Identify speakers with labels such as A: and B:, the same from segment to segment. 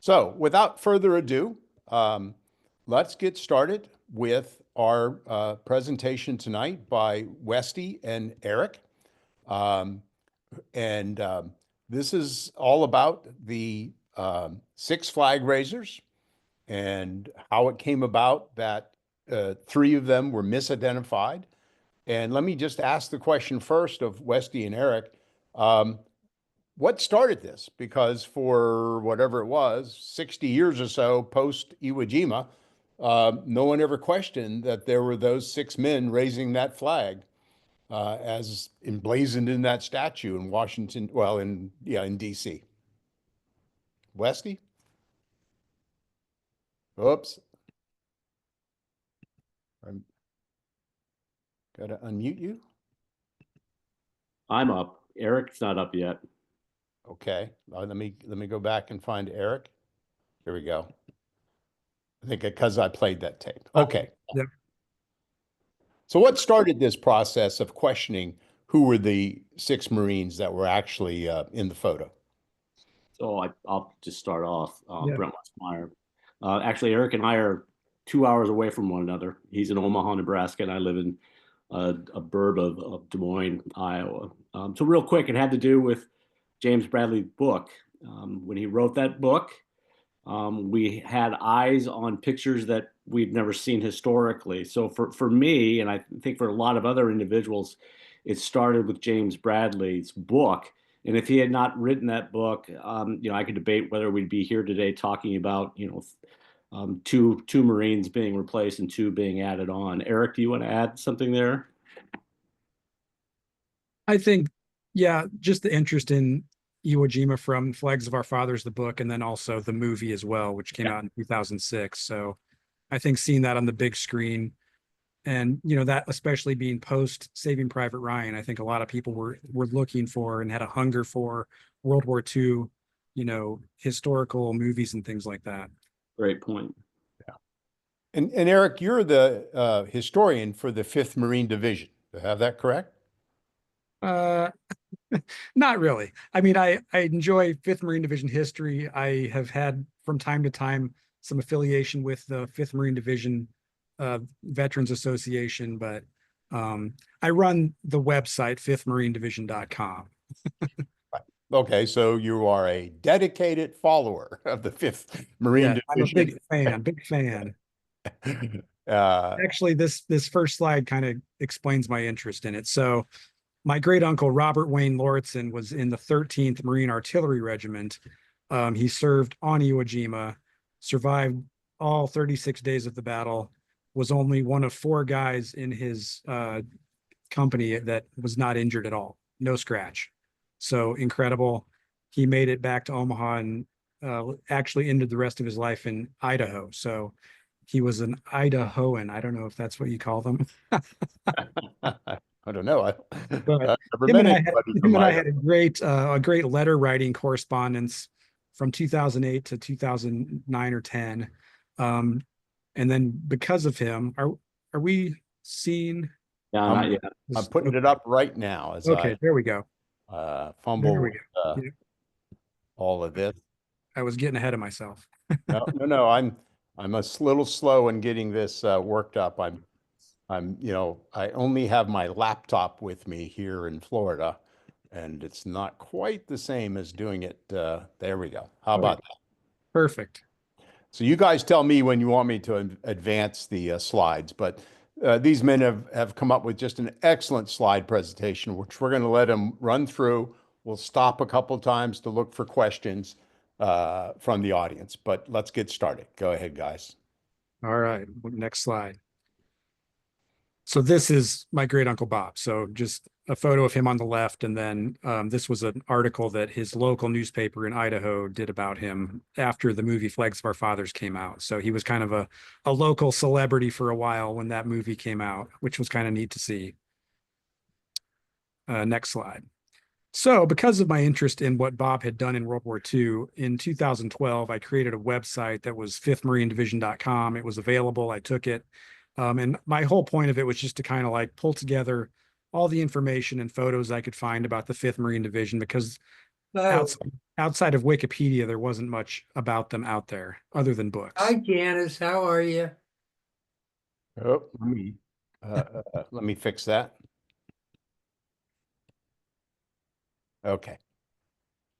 A: So without further ado, let's get started with our presentation tonight by Westy and Eric. This is all about the Six Flag Raisers and how it came about that three of them were misidentified. And let me just ask the question first of Westy and Eric. What started this? Because for whatever it was, 60 years or so post Iwo Jima, no one ever questioned that there were those six men raising that flag as emblazoned in that statue in Washington, well, in DC. Westy? Oops. I'm gotta unmute you.
B: I'm up. Eric's not up yet.
A: Okay, let me go back and find Eric. Here we go. I think because I played that tape. Okay.
C: Yep.
A: So what started this process of questioning who were the six Marines that were actually in the photo?
B: So I'll just start off.
C: Yeah.
B: Brent Westemeyer. Actually, Eric and I are 2 hours away from one another. He's in Omaha, Nebraska, and I live in a burb of Des Moines, Iowa. So real quick, it had to do with James Bradley's book. When he wrote that book, we had eyes on pictures that we'd never seen historically. So for me, and I think for a lot of other individuals, it started with James Bradley's book. And if he had not written that book, I could debate whether we'd be here today talking about, two Marines being replaced and two being added on. Eric, do you want to add something there?
C: I think, yeah, just the interest in Iwo Jima from Flags of Our Fathers, the book, and then also the movie as well, which came out in 2006. So I think seeing that on the big screen and, that especially being post Saving Private Ryan, I think a lot of people were looking for and had a hunger for World War II, historical movies and things like that.
B: Great point.
A: Yeah. And Eric, you're the historian for the 5th Marine Division. Do I have that correct?
C: Not really. I mean, I enjoy 5th Marine Division history. I have had from time to time some affiliation with the 5th Marine Division Veterans Association, but I run the website 5thmarinedivision.com.
A: Okay, so you are a dedicated follower of the 5th Marine Division.
C: I'm a big fan. Actually, this first slide kind of explains my interest in it. So my great uncle, Robert Wayne Lauritsen, was in the 13th Marine Artillery Regiment. He served on Iwo Jima, survived all 36 days of the battle, was only one of 4 guys in his company that was not injured at all, no scratch. So incredible. He made it back to Omaha and actually ended the rest of his life in Idaho. So he was an Idahoan. I don't know if that's what you call them.
A: I don't know.
C: But him and I had a great letter writing correspondence from 2008 to 2009 or 10. And then because of him, are we seeing?
B: Yeah, not yet.
A: I'm putting it up right now.
C: Okay, there we go.
A: Fumble with all of this.
C: I was getting ahead of myself.
A: No. I'm a little slow in getting this worked up. I only have my laptop with me here in Florida, and it's not quite the same as doing it. There we go. How about that?
C: Perfect.
A: So you guys tell me when you want me to advance the slides, but these men have come up with just an excellent slide presentation, which we're going to let them run through. We'll stop a couple of times to look for questions from the audience, but let's get started. Go ahead, guys.
C: All right, next slide. So this is my great uncle Bob. So just a photo of him on the left. And then this was an article that his local newspaper in Idaho did about him after the movie Flags of Our Fathers came out. So he was kind of a local celebrity for a while when that movie came out, which was kind of neat to see. Next slide. So because of my interest in what Bob had done in World War II, in 2012, I created a website that was 5thmarinedivision.com. It was available. I took it. And my whole point of it was just to kind of like pull together all the information and photos I could find about the 5th Marine Division, because
D: Oh,
C: outside of Wikipedia, there wasn't much about them out there other than books.
D: hi, Janice. How are you?
A: Oh, let me fix that. Okay.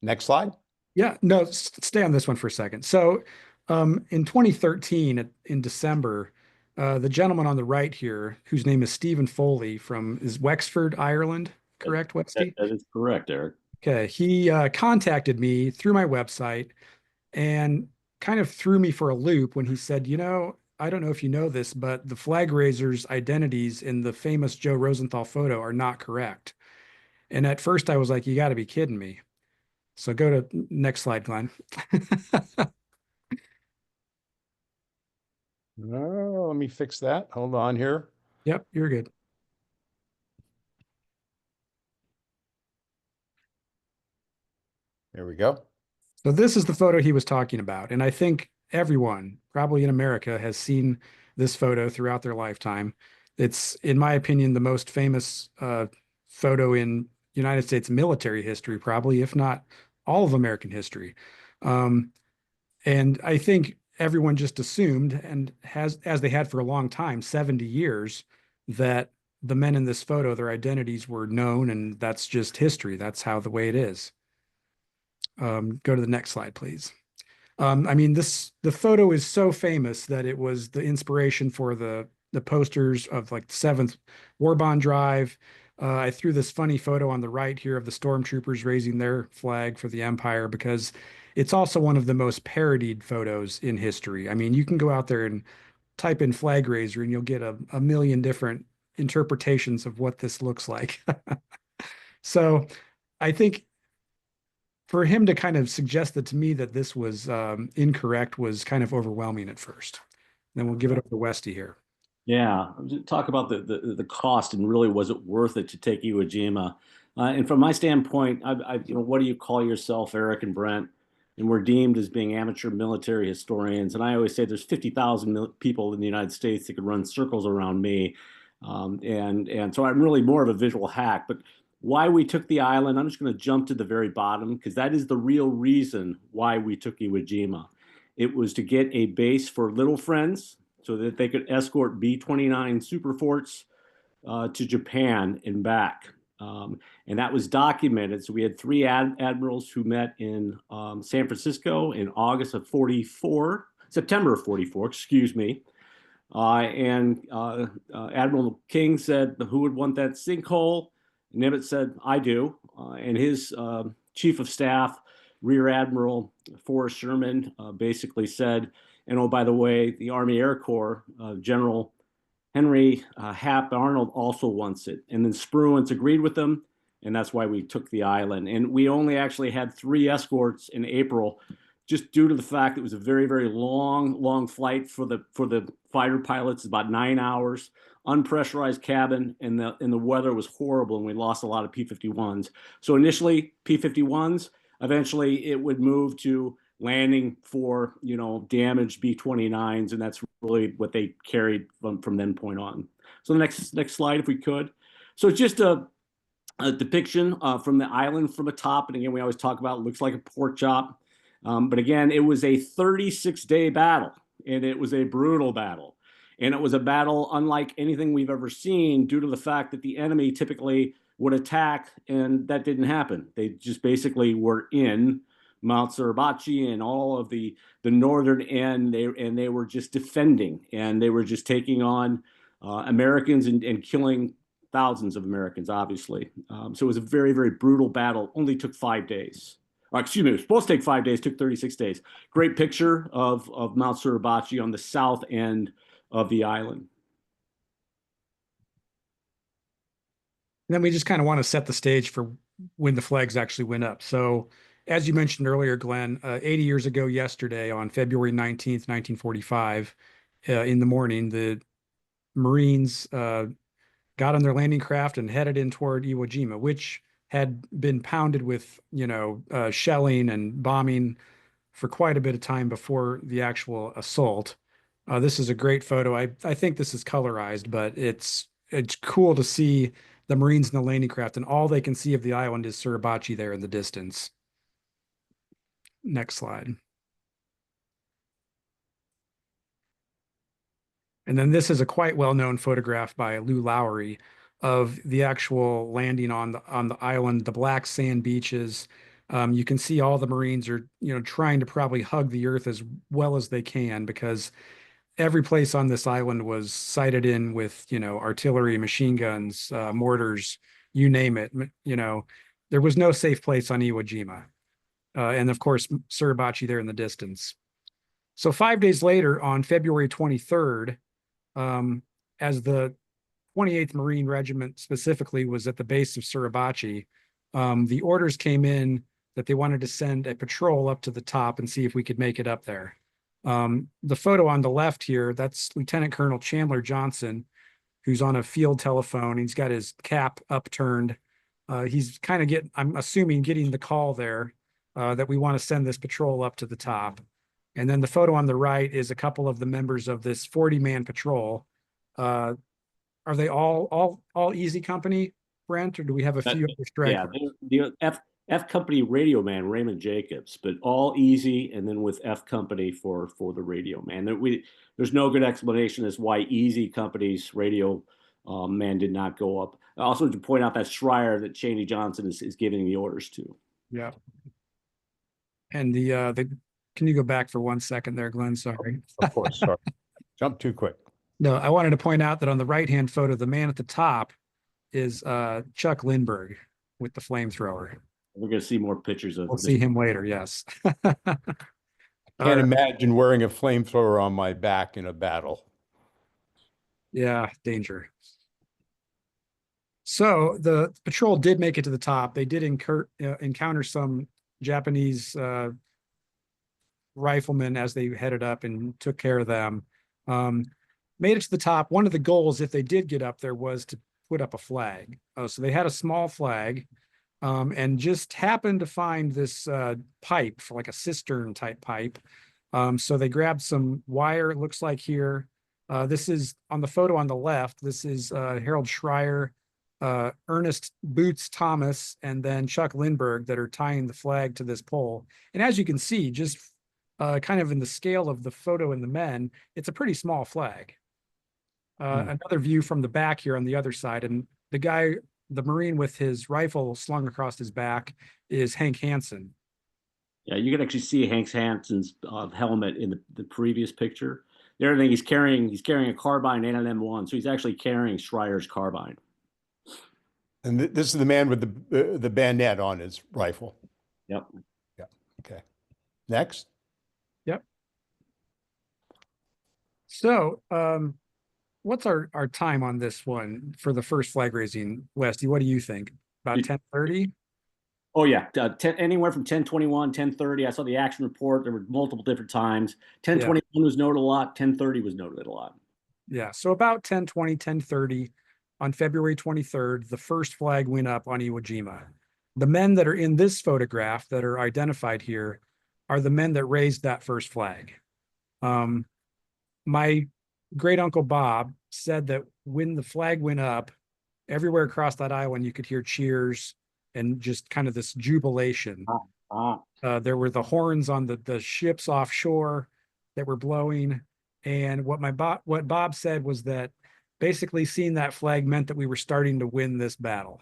A: Next slide.
C: Yeah, no, stay on this one for a second. So, in 2013, in December, the gentleman on the right here, whose name is Stephen Foley is Wexford, Ireland, correct, Westy?
B: That is correct, Eric.
C: Okay, he contacted me through my website and kind of threw me for a loop when he said, I don't know if you know this, but the flag raisers' identities in the famous Joe Rosenthal photo are not correct. And at first I was like, you got to be kidding me. So go to next slide, Glenn.
A: Oh, let me fix that. Hold on here.
C: Yep, you're good.
A: There we go.
C: So this is the photo he was talking about. And I think everyone probably in America has seen this photo throughout their lifetime. It's, in my opinion, the most famous photo in United States military history, probably, if not all of American history. And I think everyone just assumed, and as they had for a long time, 70 years, that the men in this photo, their identities were known, and that's just history. That's how the way it is. Go to the next slide, please. I mean, the photo is so famous that it was the inspiration for the posters of like the 7th War Bond Drive. I threw this funny photo on the right here of the stormtroopers raising their flag for the Empire because it's also one of the most parodied photos in history. I mean, you can go out there and type in flag raiser and you'll get a million different interpretations of what this looks like. So I think for him to kind of suggest that to me that this was incorrect was kind of overwhelming at first. Then we'll give it up to Westy here.
B: Yeah, talk about the cost and really was it worth it to take Iwo Jima? And from my standpoint, what do you call yourself, Eric and Brent? And we're deemed as being amateur military historians. And I always say there's 50,000 people in the United States that could run circles around me. And so I'm really more of a visual hack. But why we took the island, I'm just going to jump to the very bottom because that is the real reason why we took Iwo Jima. It was to get a base for little friends so that they could escort B-29 Superforts to Japan and back. And that was documented. So we had 3 admirals who met in San Francisco in September of 44, excuse me. Admiral King said, who would want that sinkhole? Nimitz said, I do. And his chief of staff, Rear Admiral Forrest Sherman, basically said, and oh, by the way, the Army Air Corps, General Henry Hap Arnold also wants it. And then Spruance agreed with them, and that's why we took the island. And we only actually had 3 escorts in April, just due to the fact it was a very, very long flight for the fighter pilots, about 9 hours, unpressurized cabin, and the weather was horrible, and we lost a lot of P-51s. So initially P-51s, eventually it would move to landing for damaged B-29s, and that's really what they carried from then point on. So the next slide, if we could. So it's just a depiction from the island from atop, and again we always talk about it looks like a pork chop, but again it was a 36-day battle, and it was a brutal battle, and it was a battle unlike anything we've ever seen due to the fact that the enemy typically would attack, and that didn't happen. They just basically were in Mount Suribachi and all of the northern end, they were just defending, and they were just taking on Americans and killing thousands of Americans, obviously. So it was a very, very brutal battle. Only took 5 days. Excuse me, it was supposed to take 5 days, took 36 days. Great picture of Mount Suribachi on the south end of the island.
C: And then we just kind of want to set the stage for when the flags actually went up. So as you mentioned earlier, Glenn, 80 years ago yesterday on February 19th, 1945, in the morning, the Marines got on their landing craft and headed in toward Iwo Jima, which had been pounded with, shelling and bombing for quite a bit of time before the actual assault. This is a great photo. I think this is colorized, but it's cool to see the Marines in the landing craft, and all they can see of the island is Suribachi there in the distance. Next slide. And then this is a quite well-known photograph by Lou Lowry of the actual landing on the island, the black sand beaches. You can see all the Marines are, trying to probably hug the earth as well as they can, because every place on this island was sighted in with, artillery, machine guns, mortars, you name it. There was no safe place on Iwo Jima. And of course, Suribachi there in the distance. So 5 days later, on February 23rd, as the 28th Marine Regiment specifically was at the base of Suribachi, the orders came in that they wanted to send a patrol up to the top and see if we could make it up there. The photo on the left here, that's Lieutenant Colonel Chandler Johnson, who's on a field telephone. He's got his cap upturned. He's kind of I'm assuming, getting the call there that we want to send this patrol up to the top. And then the photo on the right is a couple of the members of this 40-man patrol. Are they all Easy Company, Brent, or do we have a few other strikers?
B: Yeah, the F Company radio man, Raymond Jacobs, but all Easy, and then with F Company for the radio man. There's no good explanation as why Easy Company's radio man did not go up. Also, to point out that Schreier that Cheney Johnson is giving the orders to.
C: Yeah. And can you go back for 1 second there, Glenn? Sorry.
A: Of course, sorry. Jump too quick.
C: No, I wanted to point out that on the right-hand photo, the man at the top is Chuck Lindbergh with the flamethrower.
B: We're going to see more pictures of.
C: We'll see him later. Yes.
A: Can't imagine wearing a flamethrower on my back in a battle.
C: Yeah, danger. So the patrol did make it to the top. They did encounter some Japanese riflemen as they headed up and took care of them. Made it to the top. One of the goals, if they did get up there, was to put up a flag. So they had a small flag, and just happened to find this pipe, for like a cistern type pipe. So they grabbed some wire, it looks like here. This is on the photo on the left. This is Harold Schreier, Ernest Boots Thomas, and then Chuck Lindbergh that are tying the flag to this pole. And as you can see, just kind of in the scale of the photo and the men, it's a pretty small flag. Another view from the back here on the other side, and the Marine with his rifle slung across his back is Hank Hansen.
B: Yeah, you can actually see Hank Hansen's helmet in the previous picture. The other thing, he's carrying a carbine and an M1, so he's actually carrying Schreier's carbine.
A: And this is the man with the bayonet on his rifle.
B: Yep.
A: Yeah. Okay. Next.
C: Yep. So, what's our time on this one for the first flag raising, Westy? What do you think? About 10:30?
B: Oh yeah, anywhere from 10:21, 10:30. I saw the action report. There were multiple different times. 10:21 was noted a lot. 10:30 was noted a lot.
C: Yeah, so about 10:20, 10:30 on February 23rd, the first flag went up on Iwo Jima. The men that are in this photograph that are identified here are the men that raised that first flag. My great uncle Bob said that when the flag went up, everywhere across that island, you could hear cheers and just kind of this jubilation. There were the horns on the ships offshore that were blowing. And what Bob said was that basically seeing that flag meant that we were starting to win this battle.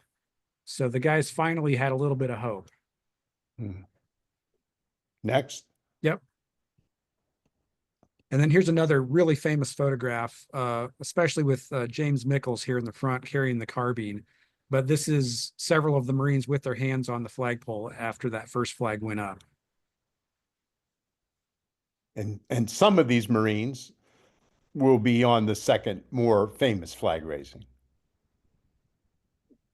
C: So the guys finally had a little bit of hope.
A: Next.
C: Yep. And then here's another really famous photograph, especially with James Mickles here in the front carrying the carbine. But this is several of the Marines with their hands on the flagpole after that first flag went up.
A: And some of these Marines will be on the second more famous flag raising.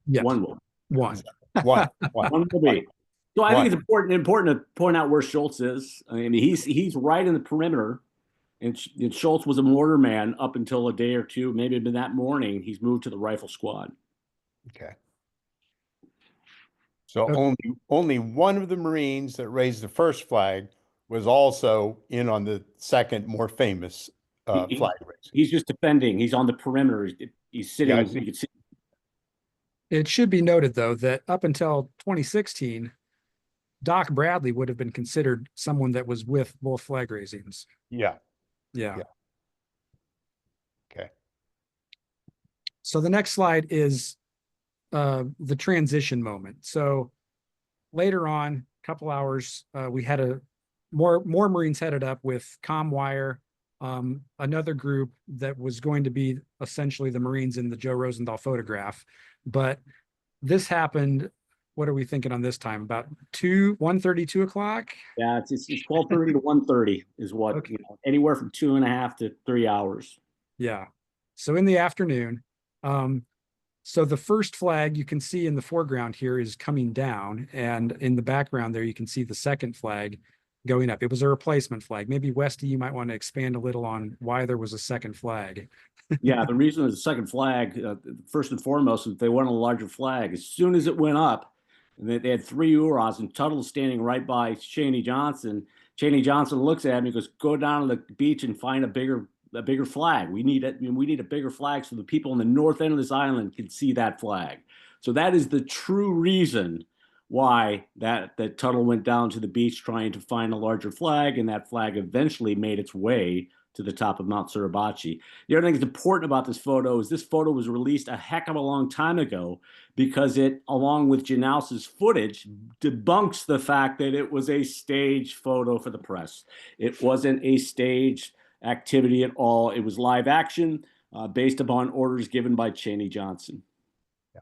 C: Yeah.
B: One will.
C: One.
A: One
B: will be. So I think it's important to point out where Schultz is. I mean, he's right in the perimeter, and Schultz was a mortar man up until a day or two, maybe even that morning. He's moved to the rifle squad.
A: Okay. So only one of the Marines that raised the first flag was also in on the second more famous flag raising.
B: He's just defending. He's on the perimeter. He's sitting.
A: Yeah,
B: you can see.
C: It should be noted, though, that up until 2016, Doc Bradley would have been considered someone that was with both flag raisings.
A: Yeah.
C: Yeah.
A: Yeah. Okay.
C: So the next slide is the transition moment. So later on, a couple hours, we had more Marines headed up with ComWire, another group that was going to be essentially the Marines in the Joe Rosenthal photograph. But this happened, what are we thinking on this time? About 1:30, 2 o'clock?
B: Yeah, it's 12:30 to 1:30 is what,
C: Okay.
B: anywhere from 2.5 to 3 hours.
C: Yeah. So in the afternoon, so the first flag you can see in the foreground here is coming down, and in the background there you can see the second flag going up. It was a replacement flag. Maybe Westy, you might want to expand a little on why there was a second flag.
B: Yeah, the reason there's a second flag, first and foremost, is they wanted a larger flag. As soon as it went up, and they had 3 URAs, and Tuttle's standing right by Cheney Johnson. Cheney Johnson looks at him and goes, "Go down to the beach and find a bigger flag. We need it. We need a bigger flag so the people on the north end of this island can see that flag." So that is the true reason why that Tuttle went down to the beach trying to find a larger flag, and that flag eventually made its way to the top of Mount Suribachi. The other thing that's important about this photo is this photo was released a heck of a long time ago because it, along with Janouse's footage, debunks the fact that it was a staged photo for the press. It wasn't a staged activity at all. It was live action based upon orders given by Cheney Johnson.
A: Yeah.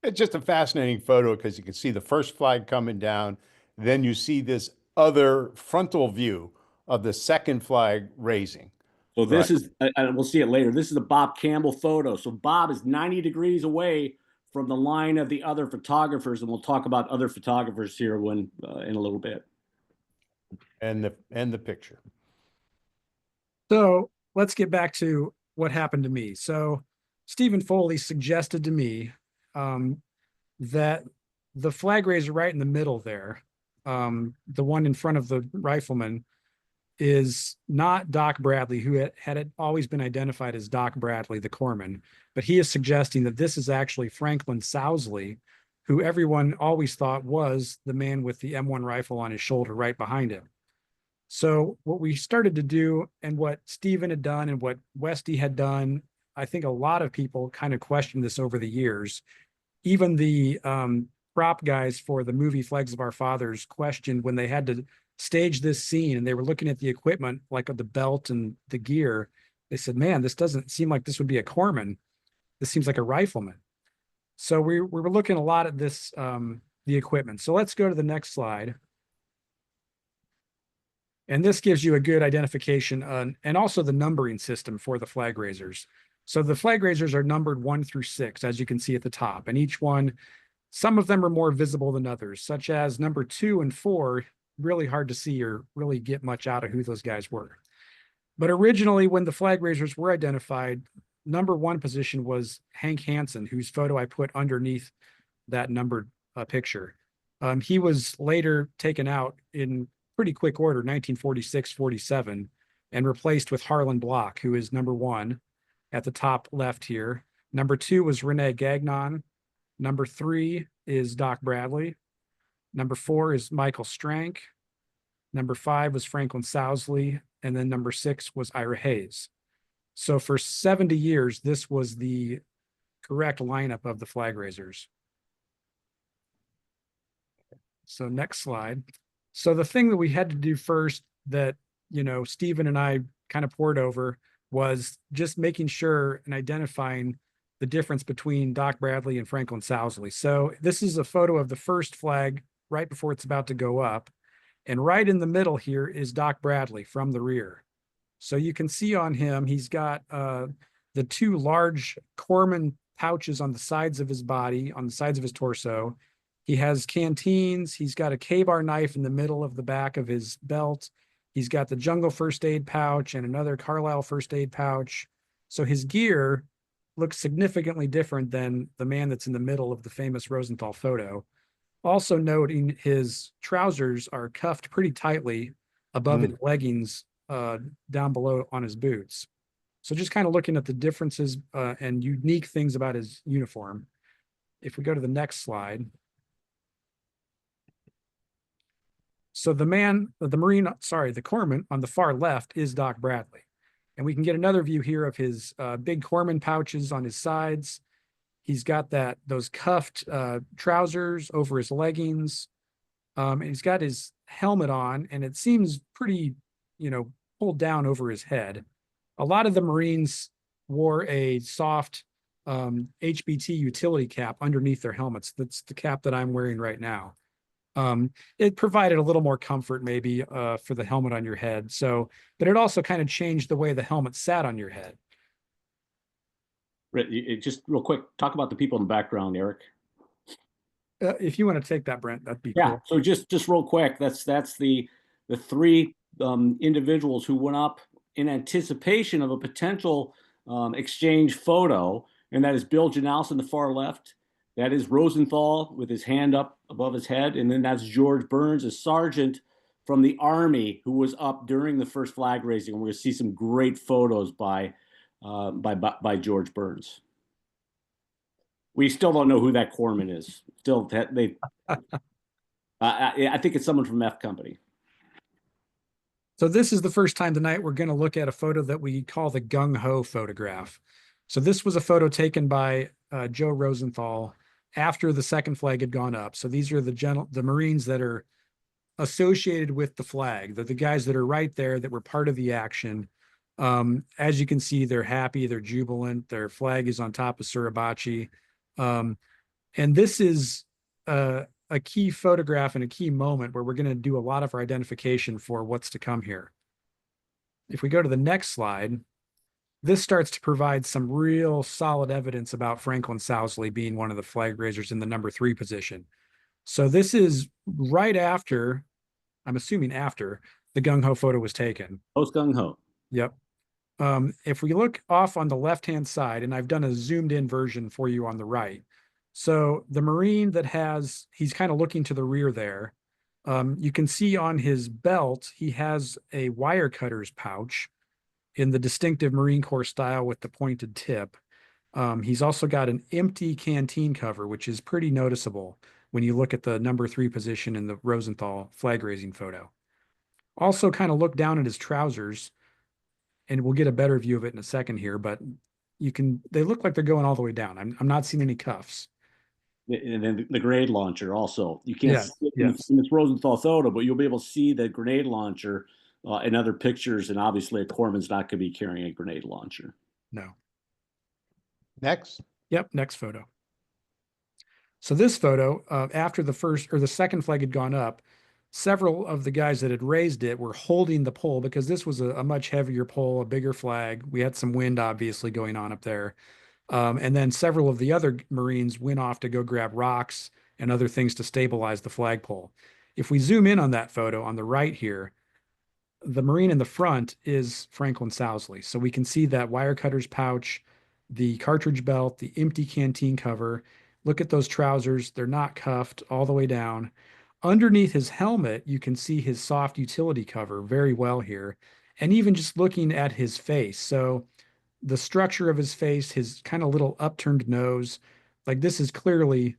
A: It's just a fascinating photo because you can see the first flag coming down, then you see this other frontal view of the second flag raising.
B: So this is, and we'll see it later, this is a Bob Campbell photo. So Bob is 90 degrees away from the line of the other photographers, and we'll talk about other photographers here in a little bit.
A: And the picture.
C: So let's get back to what happened to me. So Stephen Foley suggested to me that the flag raiser right in the middle there, the one in front of the rifleman, is not Doc Bradley, who had always been identified as Doc Bradley, the corpsman, but he is suggesting that this is actually Franklin Sousley, who everyone always thought was the man with the M1 rifle on his shoulder right behind him. So what we started to do, and what Stephen had done and what Westy had done, I think a lot of people kind of questioned this over the years. Even the prop guys for the movie Flags of Our Fathers questioned when they had to stage this scene and they were looking at the equipment, like the belt and the gear. They said, "Man, this doesn't seem like this would be a corpsman. This seems like a rifleman." So we were looking a lot at this, the equipment. So let's go to the next slide. And this gives you a good identification on, and also the numbering system for the flag raisers. So the flag raisers are numbered 1 through 6, as you can see at the top. And each one, some of them are more visible than others, such as number 2 and 4, really hard to see or really get much out of who those guys were. But originally, when the flag raisers were identified, number 1 position was Hank Hansen, whose photo I put underneath that numbered picture. He was later taken out in pretty quick order, 1946, 47, and replaced with Harlan Block, who is number 1 at the top left here. Number 2 was Rene Gagnon. Number 3 is Doc Bradley. Number 4 is Michael Strank. Number 5 was Franklin Sousley. And then number 6 was Ira Hayes. So for 70 years, this was the correct lineup of the flag raisers. So next slide. So the thing that we had to do first that, Stephen and I kind of poured over was just making sure and identifying the difference between Doc Bradley and Franklin Sousley. So this is a photo of the first flag right before it's about to go up. And right in the middle here is Doc Bradley from the rear. So you can see on him, he's got the 2 large corpsman pouches on the sides of his body, on the sides of his torso. He has canteens. He's got a K-bar knife in the middle of the back of his belt. He's got the Jungle first aid pouch and another Carlisle first aid pouch. So his gear looks significantly different than the man that's in the middle of the famous Rosenthal photo. Also noting his trousers are cuffed pretty tightly above his leggings down below on his boots. So just kind of looking at the differences and unique things about his uniform. If we go to the next slide. So the corpsman on the far left is Doc Bradley. And we can get another view here of his big corpsman pouches on his sides. He's got those cuffed trousers over his leggings. And he's got his helmet on, and it seems pretty, pulled down over his head. A lot of the Marines wore a soft HBT utility cap underneath their helmets. That's the cap that I'm wearing right now. It provided a little more comfort maybe for the helmet on your head. But it also kind of changed the way the helmet sat on your head.
B: Just real quick, talk about the people in the background, Eric.
C: If you want to take that, Brent, that'd be
B: Yeah.
C: cool.
B: So just real quick, that's the three individuals who went up in anticipation of a potential exchange photo, and that is Bill Janous in the far left. That is Rosenthal with his hand up above his head, and then that's George Burns, a sergeant from the Army who was up during the first flag raising. And we're going to see some great photos by George Burns. We still don't know who that corpsman is. Still, I think it's someone from F Company.
C: So this is the first time tonight we're going to look at a photo that we call the gung-ho photograph. So this was a photo taken by Joe Rosenthal after the second flag had gone up. So these are the Marines that are associated with the flag. They're the guys that are right there that were part of the action. As you can see, they're happy, they're jubilant. Their flag is on top of Suribachi. And this is a key photograph and a key moment where we're going to do a lot of our identification for what's to come here. If we go to the next slide, this starts to provide some real solid evidence about Franklin Sousley being one of the flag raisers in the number 3 position. So this is right after, I'm assuming after, the gung-ho photo was taken.
B: Post gung-ho.
C: Yep. If we look off on the left-hand side, and I've done a zoomed-in version for you on the right. So the Marine he's kind of looking to the rear there. You can see on his belt, he has a wire cutter's pouch in the distinctive Marine Corps style with the pointed tip. He's also got an empty canteen cover, which is pretty noticeable when you look at the number 3 position in the Rosenthal flag raising photo. Also kind of look down at his trousers, and we'll get a better view of it in a second here, but they look like they're going all the way down. I'm not seeing any cuffs.
B: And then the grenade launcher also. You can't see it
C: yes.
B: in this Rosenthal photo, but you'll be able to see the grenade launcher in other pictures. And obviously a corpsman's not going to be carrying a grenade launcher.
C: No.
A: Next.
C: Yep, next photo. So this photo, after the second flag had gone up, several of the guys that had raised it were holding the pole because this was a much heavier pole, a bigger flag. We had some wind obviously going on up there. And then several of the other Marines went off to go grab rocks and other things to stabilize the flagpole. If we zoom in on that photo on the right here, the Marine in the front is Franklin Sousley. So we can see that wire cutter's pouch, the cartridge belt, the empty canteen cover. Look at those trousers. They're not cuffed all the way down. Underneath his helmet, you can see his soft utility cover very well here. And even just looking at his face. So the structure of his face, his kind of little upturned nose, like this is clearly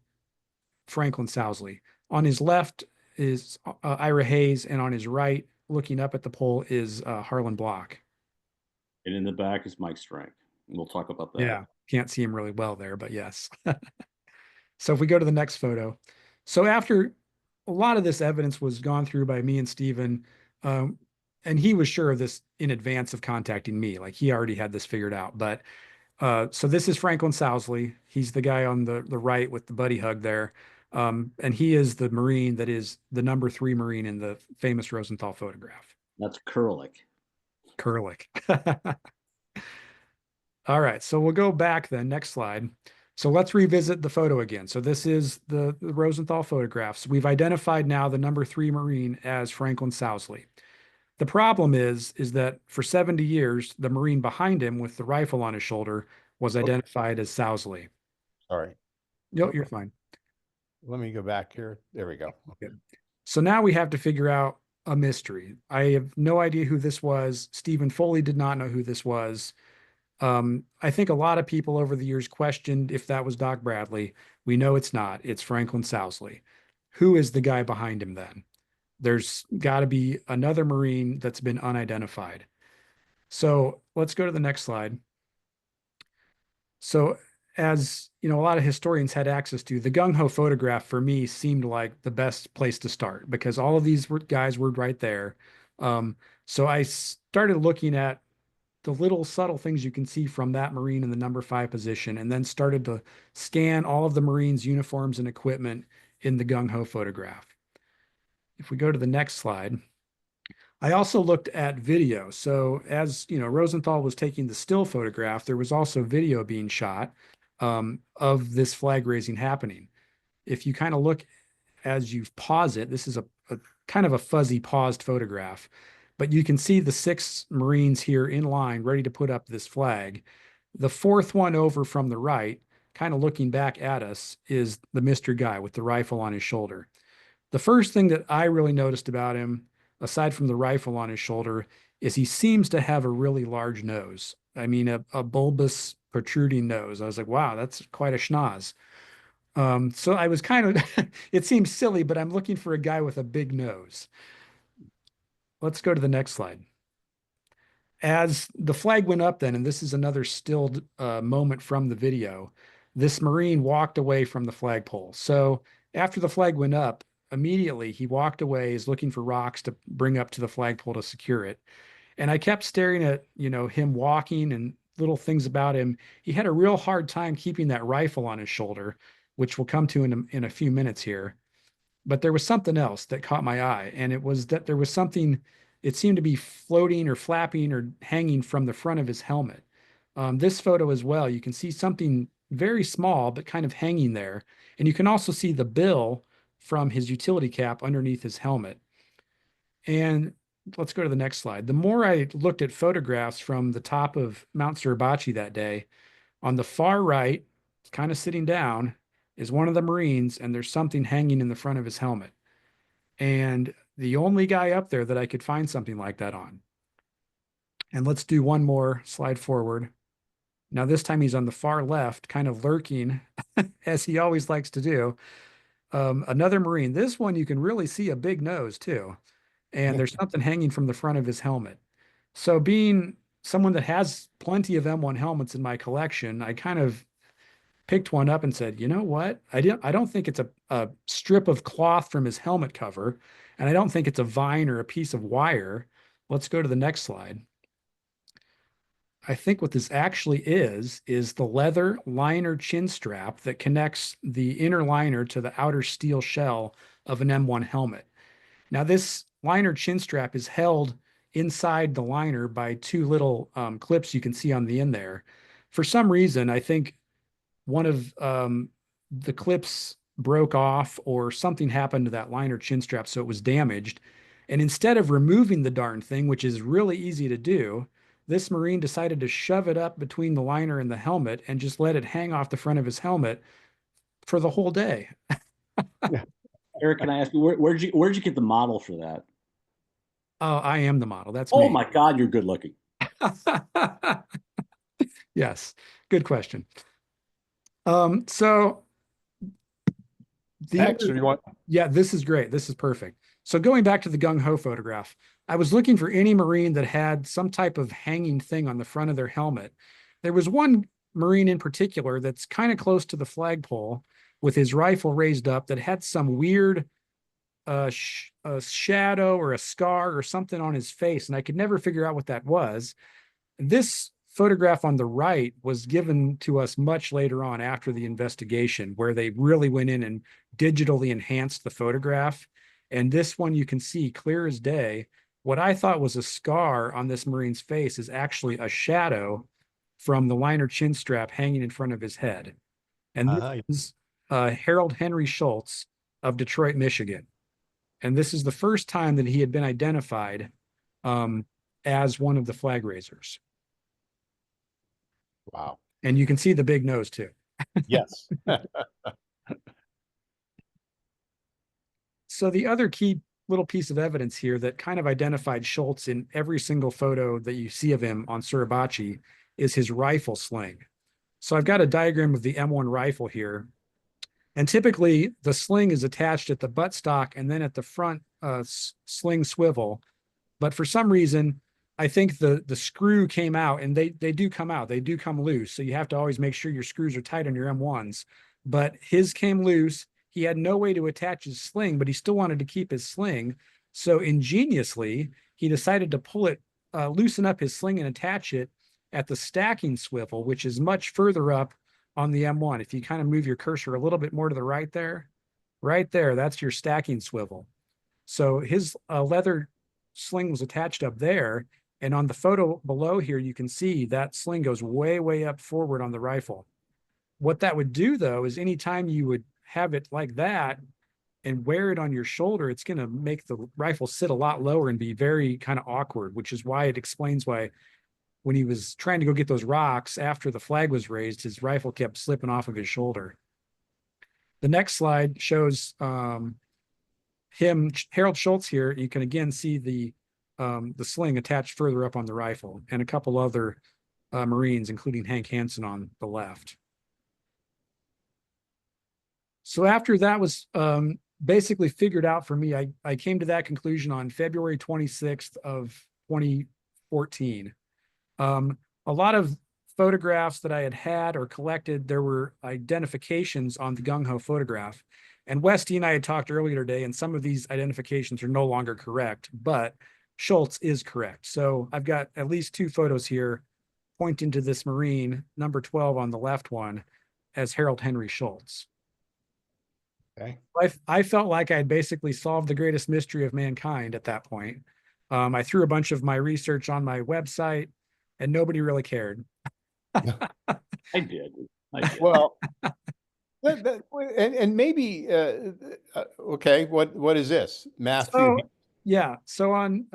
C: Franklin Sousley. On his left is Ira Hayes, and on his right, looking up at the pole, is Harlan Block.
B: And in the back is Mike Strank. We'll talk about that.
C: Yeah, can't see him really well there, but yes. So if we go to the next photo. So after a lot of this evidence was gone through by me and Stephen, and he was sure of this in advance of contacting me. Like he already had this figured out. But so this is Franklin Sousley. He's the guy on the right with the buddy hug there. And he is the Marine that is the number 3 Marine in the famous Rosenthal photograph.
B: That's Kurlik.
C: All right, so we'll go back then, next slide. So let's revisit the photo again. So this is the Rosenthal photographs. We've identified now the number 3 Marine as Franklin Sousley. The problem is that for 70 years, the Marine behind him with the rifle on his shoulder was identified as Sousley.
A: Sorry.
C: No, you're fine.
A: Let me go back here. There we go.
C: Okay. So now we have to figure out a mystery. I have no idea who this was. Stephen Foley did not know who this was. I think a lot of people over the years questioned if that was Doc Bradley. We know it's not. It's Franklin Sousley. Who is the guy behind him then? There's got to be another Marine that's been unidentified. So let's go to the next slide. So as you know, a lot of historians had access to the gung-ho photograph for me seemed like the best place to start because all of these guys were right there. So I started looking at the little subtle things you can see from that Marine in the number 5 position, and then started to scan all of the Marines' uniforms and equipment in the gung-ho photograph. If we go to the next slide, I also looked at video. So as you know, Rosenthal was taking the still photograph, there was also video being shot of this flag raising happening. If you kind of look as you pause it, this is a kind of a fuzzy paused photograph, but you can see the 6 Marines here in line ready to put up this flag. The 4th one over from the right, kind of looking back at us, is the Mr. Guy with the rifle on his shoulder. The first thing that I really noticed about him, aside from the rifle on his shoulder, is he seems to have a really large nose. I mean, a bulbous protruding nose. I was like, wow, that's quite a schnoz. So I was kind of, it seems silly, but I'm looking for a guy with a big nose. Let's go to the next slide. As the flag went up then, and this is another stilled moment from the video, this Marine walked away from the flagpole. So after the flag went up, immediately he walked away, is looking for rocks to bring up to the flagpole to secure it. And I kept staring at, you know, him walking and little things about him. He had a real hard time keeping that rifle on his shoulder, which we'll come to in a few minutes here. But there was something else that caught my eye, and it was that there was something, it seemed to be floating or flapping or hanging from the front of his helmet. This photo as well, you can see something very small, but kind of hanging there. And you can also see the bill from his utility cap underneath his helmet. And let's go to the next slide. The more I looked at photographs from the top of Mount Suribachi that day, on the far right, kind of sitting down, is one of the Marines, and there's something hanging in the front of his helmet. And the only guy up there that I could find something like that on. And let's do one more slide forward. Now, this time he's on the far left, kind of lurking, as he always likes to do. Another Marine. This one, you can really see a big nose too. And there's something hanging from the front of his helmet. So being someone that has plenty of M1 helmets in my collection, I kind of picked one up and said, you know what? I don't think it's a strip of cloth from his helmet cover, and I don't think it's a vine or a piece of wire. Let's go to the next slide. I think what this actually is the leather liner chin strap that connects the inner liner to the outer steel shell of an M1 helmet. Now, this liner chin strap is held inside the liner by 2 little clips you can see on the end there. For some reason, I think one of the clips broke off or something happened to that liner chin strap, so it was damaged. And instead of removing the darn thing, which is really easy to do, this Marine decided to shove it up between the liner and the helmet and just let it hang off the front of his helmet for the whole day.
B: Eric, can I ask you, where'd you get the model for that?
C: Oh, I am the model. That's
B: Oh
C: me.
B: my God, you're good looking.
C: Yes, good question. So
A: Next, you want?
C: yeah, this is great. This is perfect. So going back to the gung-ho photograph, I was looking for any Marine that had some type of hanging thing on the front of their helmet. There was one Marine in particular that's kind of close to the flagpole with his rifle raised up that had some weird a shadow or a scar or something on his face, and I could never figure out what that was. This photograph on the right was given to us much later on after the investigation, where they really went in and digitally enhanced the photograph. And this one you can see clear as day. What I thought was a scar on this Marine's face is actually a shadow from the liner chin strap hanging in front of his head. And this is Harold Henry Schultz of Detroit, Michigan. And this is the first time that he had been identified as one of the flag raisers.
A: Wow.
C: And you can see the big nose too.
A: Yes.
C: So the other key little piece of evidence here that kind of identified Schultz in every single photo that you see of him on Suribachi is his rifle sling. So I've got a diagram of the M1 rifle here. And typically the sling is attached at the buttstock and then at the front sling swivel, but for some reason, I think the screw came out, and they do come out, they do come loose. So you have to always make sure your screws are tight on your M1s. But his came loose. He had no way to attach his sling, but he still wanted to keep his sling. So ingeniously, he decided to pull it, loosen up his sling and attach it at the stacking swivel, which is much further up on the M1. If you kind of move your cursor a little bit more to the right there, that's your stacking swivel. So his leather sling was attached up there. And on the photo below here, you can see that sling goes way, way up forward on the rifle. What that would do, though, is anytime you would have it like that and wear it on your shoulder, it's going to make the rifle sit a lot lower and be very kind of awkward, which is why it explains why when he was trying to go get those rocks after the flag was raised, his rifle kept slipping off of his shoulder. The next slide shows Harold Schultz here. You can again see the sling attached further up on the rifle, and a couple other Marines, including Hank Hansen on the left. So after that was basically figured out for me, I came to that conclusion on February 26th of 2014. A lot of photographs that I had or collected, there were identifications on the gung-ho photograph. And Westy and I had talked earlier today, and some of these identifications are no longer correct, but Schultz is correct. So I've got at least 2 photos here pointing to this Marine, number 12 on the left one, as Harold Henry Schultz.
A: Okay.
C: I felt like I had basically solved the greatest mystery of mankind at that point. I threw a bunch of my research on my website, and nobody really cared.
B: I did.
A: Well, and maybe okay. What is this, Matthew?
C: So, yeah. So on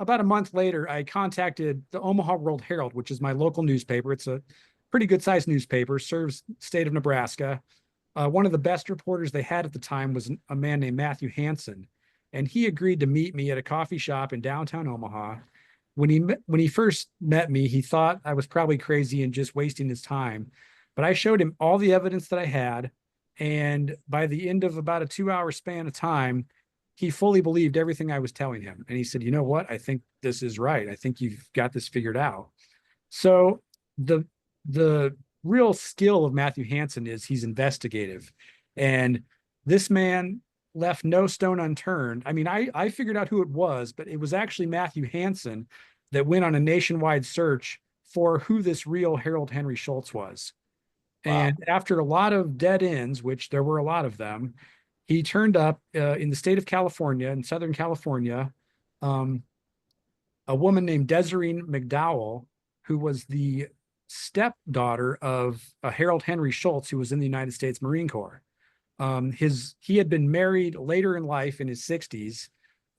C: about a month later, I contacted the Omaha World Herald, which is my local newspaper. It's a pretty good sized newspaper, serves state of Nebraska. One of the best reporters they had at the time was a man named Matthew Hansen, and he agreed to meet me at a coffee shop in downtown Omaha. When he first met me, he thought I was probably crazy and just wasting his time, but I showed him all the evidence that I had, and by the end of about a 2-hour span of time, he fully believed everything I was telling him. And he said, "You know what? I think this is right. I think you've got this figured out." So the real skill of Matthew Hansen is he's investigative, and this man left no stone unturned. I mean, I figured out who it was, but it was actually Matthew Hansen that went on a nationwide search for who this real Harold Henry Schultz was. Wow. And after a lot of dead ends, which there were a lot of them, he turned up in the state of California, in Southern California, a woman named Desiree McDowell, who was the stepdaughter of Harold Henry Schultz, who was in the United States Marine Corps. He had been married later in life in his 60s.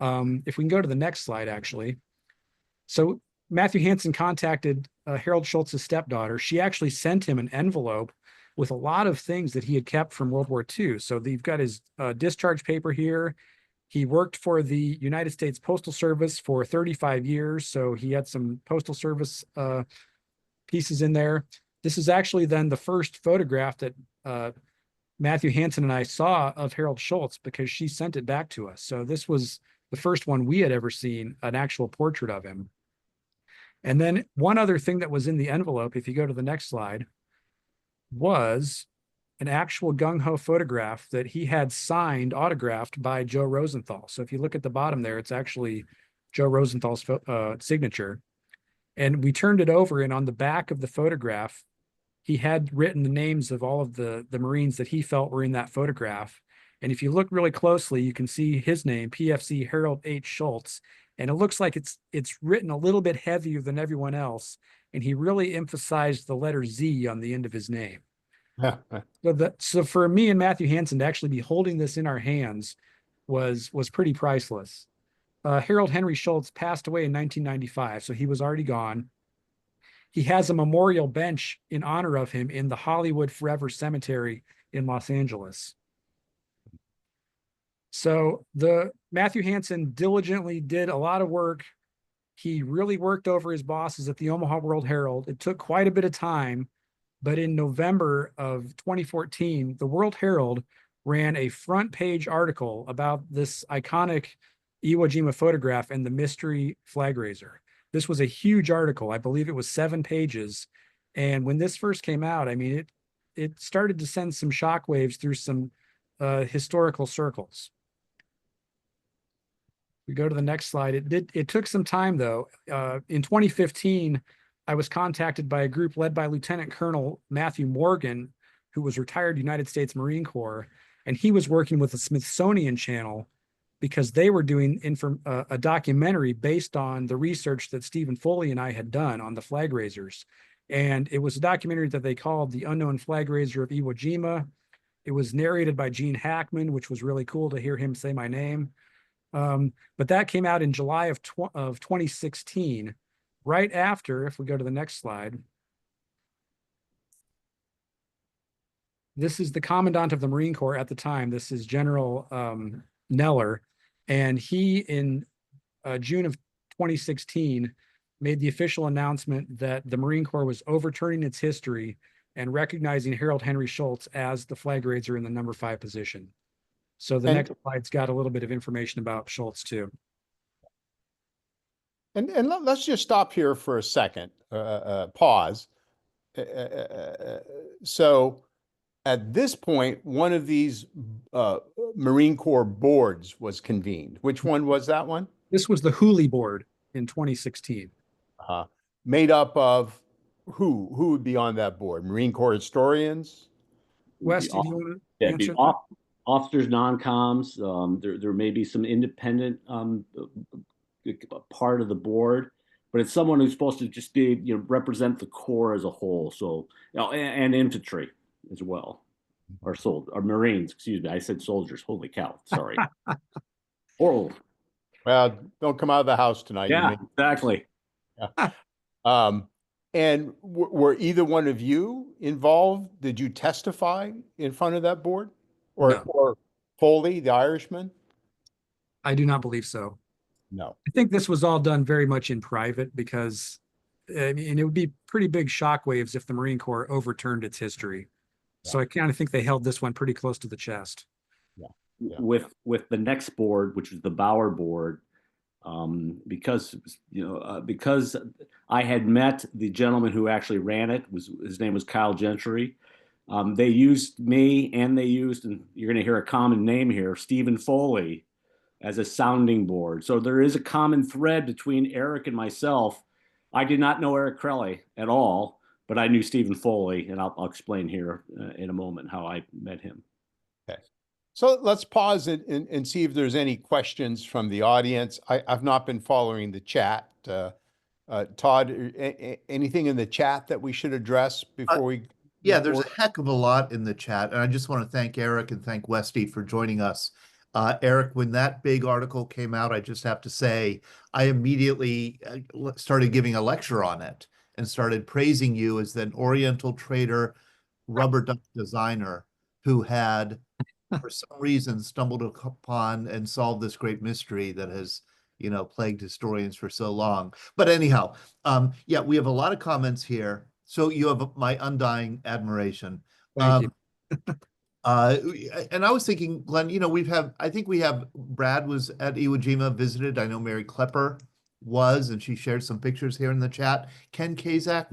C: If we can go to the next slide, actually. So Matthew Hansen contacted Harold Schultz's stepdaughter. She actually sent him an envelope with a lot of things that he had kept from World War II. So you've got his discharge paper here. He worked for the United States Postal Service for 35 years. So he had some Postal Service pieces in there. This is actually then the first photograph that Matthew Hansen and I saw of Harold Schultz, because she sent it back to us. So this was the first one we had ever seen, an actual portrait of him. And then one other thing that was in the envelope, if you go to the next slide, was an actual gung-ho photograph that he had signed, autographed by Joe Rosenthal. So if you look at the bottom there, it's actually Joe Rosenthal's signature. And we turned it over, and on the back of the photograph, he had written the names of all of the Marines that he felt were in that photograph. And if you look really closely, you can see his name, PFC Harold H. Schultz. And it looks like it's written a little bit heavier than everyone else. And he really emphasized the letter Z on the end of his name. So for me and Matthew Hansen to actually be holding this in our hands was pretty priceless. Harold Henry Schultz passed away in 1995, so he was already gone. He has a memorial bench in honor of him in the Hollywood Forever Cemetery in Los Angeles. So Matthew Hansen diligently did a lot of work. He really worked over his bosses at the Omaha World Herald. It took quite a bit of time, but in November of 2014, the World Herald ran a front page article about this iconic Iwo Jima photograph and the mystery flag raiser. This was a huge article. I believe it was 7 pages. And when this first came out, I mean, it started to send some shockwaves through some historical circles. We go to the next slide. It took some time though. In 2015, I was contacted by a group led by Lieutenant Colonel Matthew Morgan, who was retired United States Marine Corps, and he was working with the Smithsonian Channel because they were doing a documentary based on the research that Stephen Foley and I had done on the flag raisers. And it was a documentary that they called The Unknown Flag Raiser of Iwo Jima. It was narrated by Gene Hackman, which was really cool to hear him say my name. But that came out in July of 2016, right after, if we go to the next slide, this is the Commandant of the Marine Corps at the time. This is General Neller. And he, in June of 2016, made the official announcement that the Marine Corps was overturning its history and recognizing Harold Henry Schultz as the flag raiser in the number 5 position. So the next slide's got a little bit of information about Schultz too.
A: And let's just stop here for a second, pause. So at this point, one of these Marine Corps boards was convened. Which one was that one?
C: This was the Hooley Board in 2016.
A: Made up of who? Who would be on that board? Marine Corps historians?
C: Wes, do you want to
B: Be
C: answer that?
B: officers, non-coms. There may be some independent part of the board, but it's someone who's supposed to just be, represent the Corps as a whole. So, and infantry as well, or Marines. Excuse me, I said soldiers. Holy cow! Sorry. Well,
A: don't come out of the house tonight.
B: Yeah, exactly.
A: Yeah. And were either one of you involved? Did you testify in front of that board? Or Foley, the Irishman?
C: I do not believe so.
A: No.
C: I think this was all done very much in private because, I mean, it would be pretty big shockwaves if the Marine Corps overturned its history. Yeah. So I kind of think they held this one pretty close to the chest.
A: Yeah.
B: With the next board, which was the Bauer Board, because I had met the gentleman who actually ran it. His name was Kyle Gentry. They used me, and they used, and you're going to hear a common name here, Stephen Foley, as a sounding board. So there is a common thread between Eric and myself. I did not know Eric Krelle at all, but I knew Stephen Foley, and I'll explain here in a moment how I met him.
A: Okay. So let's pause and see if there's any questions from the audience. I've not been following the chat. Todd, anything in the chat that we should address before we?
E: Yeah, there's a heck of a lot in the chat. And I just want to thank Eric and thank Westy for joining us. Eric, when that big article came out, I just have to say, I immediately started giving a lecture on it and started praising you as an Oriental trader, rubber duck designer who had, for some reason, stumbled upon and solved this great mystery that has, plagued historians for so long. But anyhow, yeah, we have a lot of comments here. So you have my undying admiration.
C: Thank you.
E: And I was thinking, Glenn, I think we have, Brad was at Iwo Jima, visited. I know Mary Klepper was, and she shared some pictures here in the chat. Ken Kazak,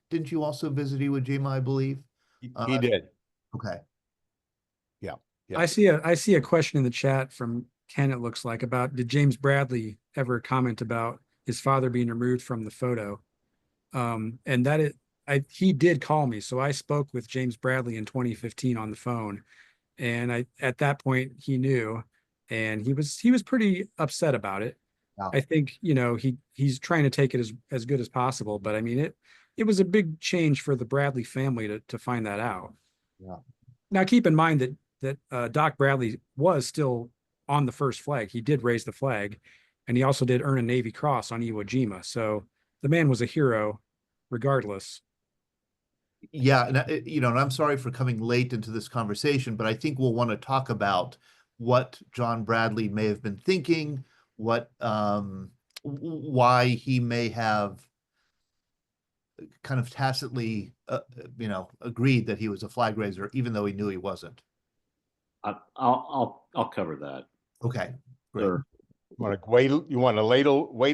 E: didn't you also visit Iwo Jima, I believe?
A: He did.
E: Okay.
A: Yeah.
C: I see a question in the chat from Ken, it looks like, about did James Bradley ever comment about his father being removed from the photo? And that he did call me. So I spoke with James Bradley in 2015 on the phone. And at that point he knew, and he was pretty upset about it.
E: Wow.
C: I think, he's trying to take it as good as possible, but I mean, it was a big change for the Bradley family to find that out.
E: Yeah.
C: Now keep in mind that Doc Bradley was still on the first flag. He did raise the flag, and he also did earn a Navy Cross on Iwo Jima. So the man was a hero regardless.
E: Yeah, and and I'm sorry for coming late into this conversation, but I think we'll want to talk about what John Bradley may have been thinking, why he may have kind of tacitly, agreed that he was a flag raiser, even though he knew he wasn't.
B: I'll cover that.
E: Okay, great.
B: Sure.
A: You want to wait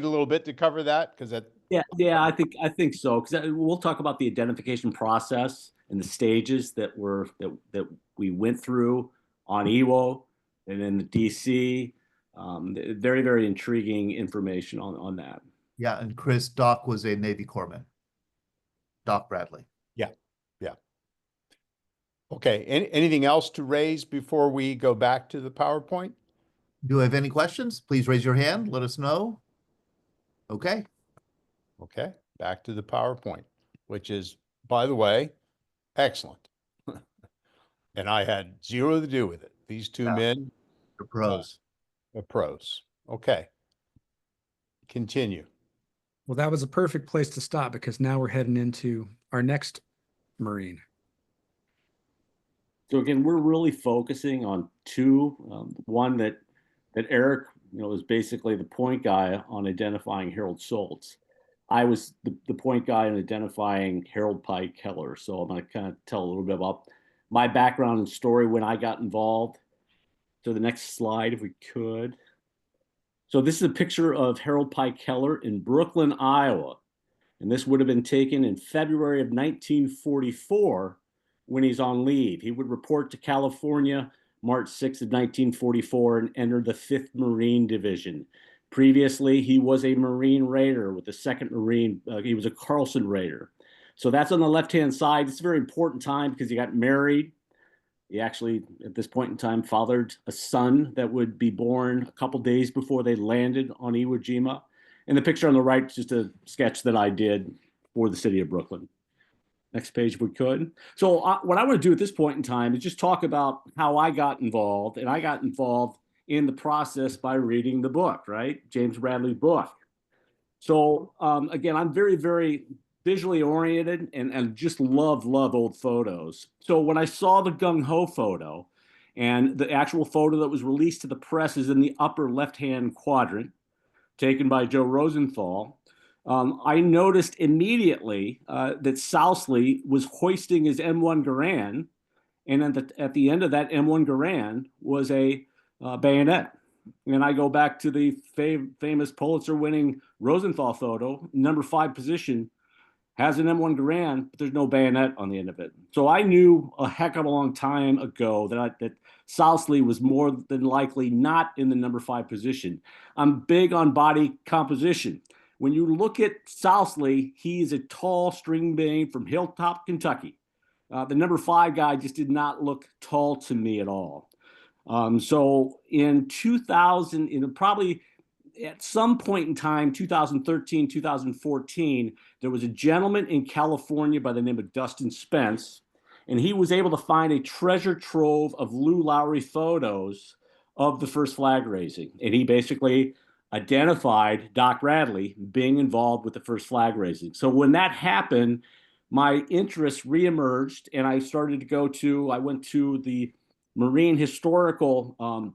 A: a little bit to cover that? Because that,
B: Yeah, I think so. Because we'll talk about the identification process and the stages that we went through on Iwo and then the DC. Very, very intriguing information on that.
E: Yeah, and Chris, Doc was a Navy corpsman. Doc Bradley.
A: yeah. Okay, anything else to raise before we go back to the PowerPoint?
E: Do you have any questions? Please raise your hand. Let us know. Okay.
A: Okay, back to the PowerPoint, which is, by the way, excellent. And I had zero to do with it. These two
E: Yeah.
A: men
E: The pros.
A: are pros. Okay. Continue.
C: Well, that was a perfect place to stop because now we're heading into our next Marine.
B: So again, we're really focusing on two. One that Eric, is basically the point guy on identifying Harold Schultz. I was the point guy in identifying Harold Pike Keller. So I'm going to kind of tell a little bit about my background and story when I got involved. So the next slide, if we could. So this is a picture of Harold Pike Keller in Brooklyn, Iowa. And this would have been taken in February of 1944 when he's on leave. He would report to California March 6th of 1944 and enter the 5th Marine Division. Previously, he was a Marine Raider with the 2nd Marine. He was a Carlson Raider. So that's on the left-hand side. It's a very important time because he got married. He actually, at this point in time, fathered a son that would be born a couple days before they landed on Iwo Jima. And the picture on the right is just a sketch that I did for the city of Brooklyn. Next page, if we could. So what I want to do at this point in time is just talk about how I got involved. And I got involved in the process by reading the book, right? James Bradley's book. So again, I'm very, very visually oriented and just love old photos. So when I saw the gung-ho photo and the actual photo that was released to the press is in the upper left-hand quadrant, taken by Joe Rosenthal, I noticed immediately that Sousley was hoisting his M1 Garand, and at the end of that M1 Garand was a bayonet. And I go back to the famous Pulitzer-winning Rosenthal photo, number 5 position, has an M1 Garand, but there's no bayonet on the end of it. So I knew a heck of a long time ago that Sousley was more than likely not in the number 5 position. I'm big on body composition. When you look at Sousley, he is a tall string bean from Hilltop, Kentucky. The number 5 guy just did not look tall to me at all. So in 2000, probably at some point in time, 2013, 2014, there was a gentleman in California by the name of Dustin Spence, and he was able to find a treasure trove of Lou Lowry photos of the first flag raising. And he basically identified Doc Bradley being involved with the first flag raising. So when that happened, my interest reemerged, and I went to the Marine Historical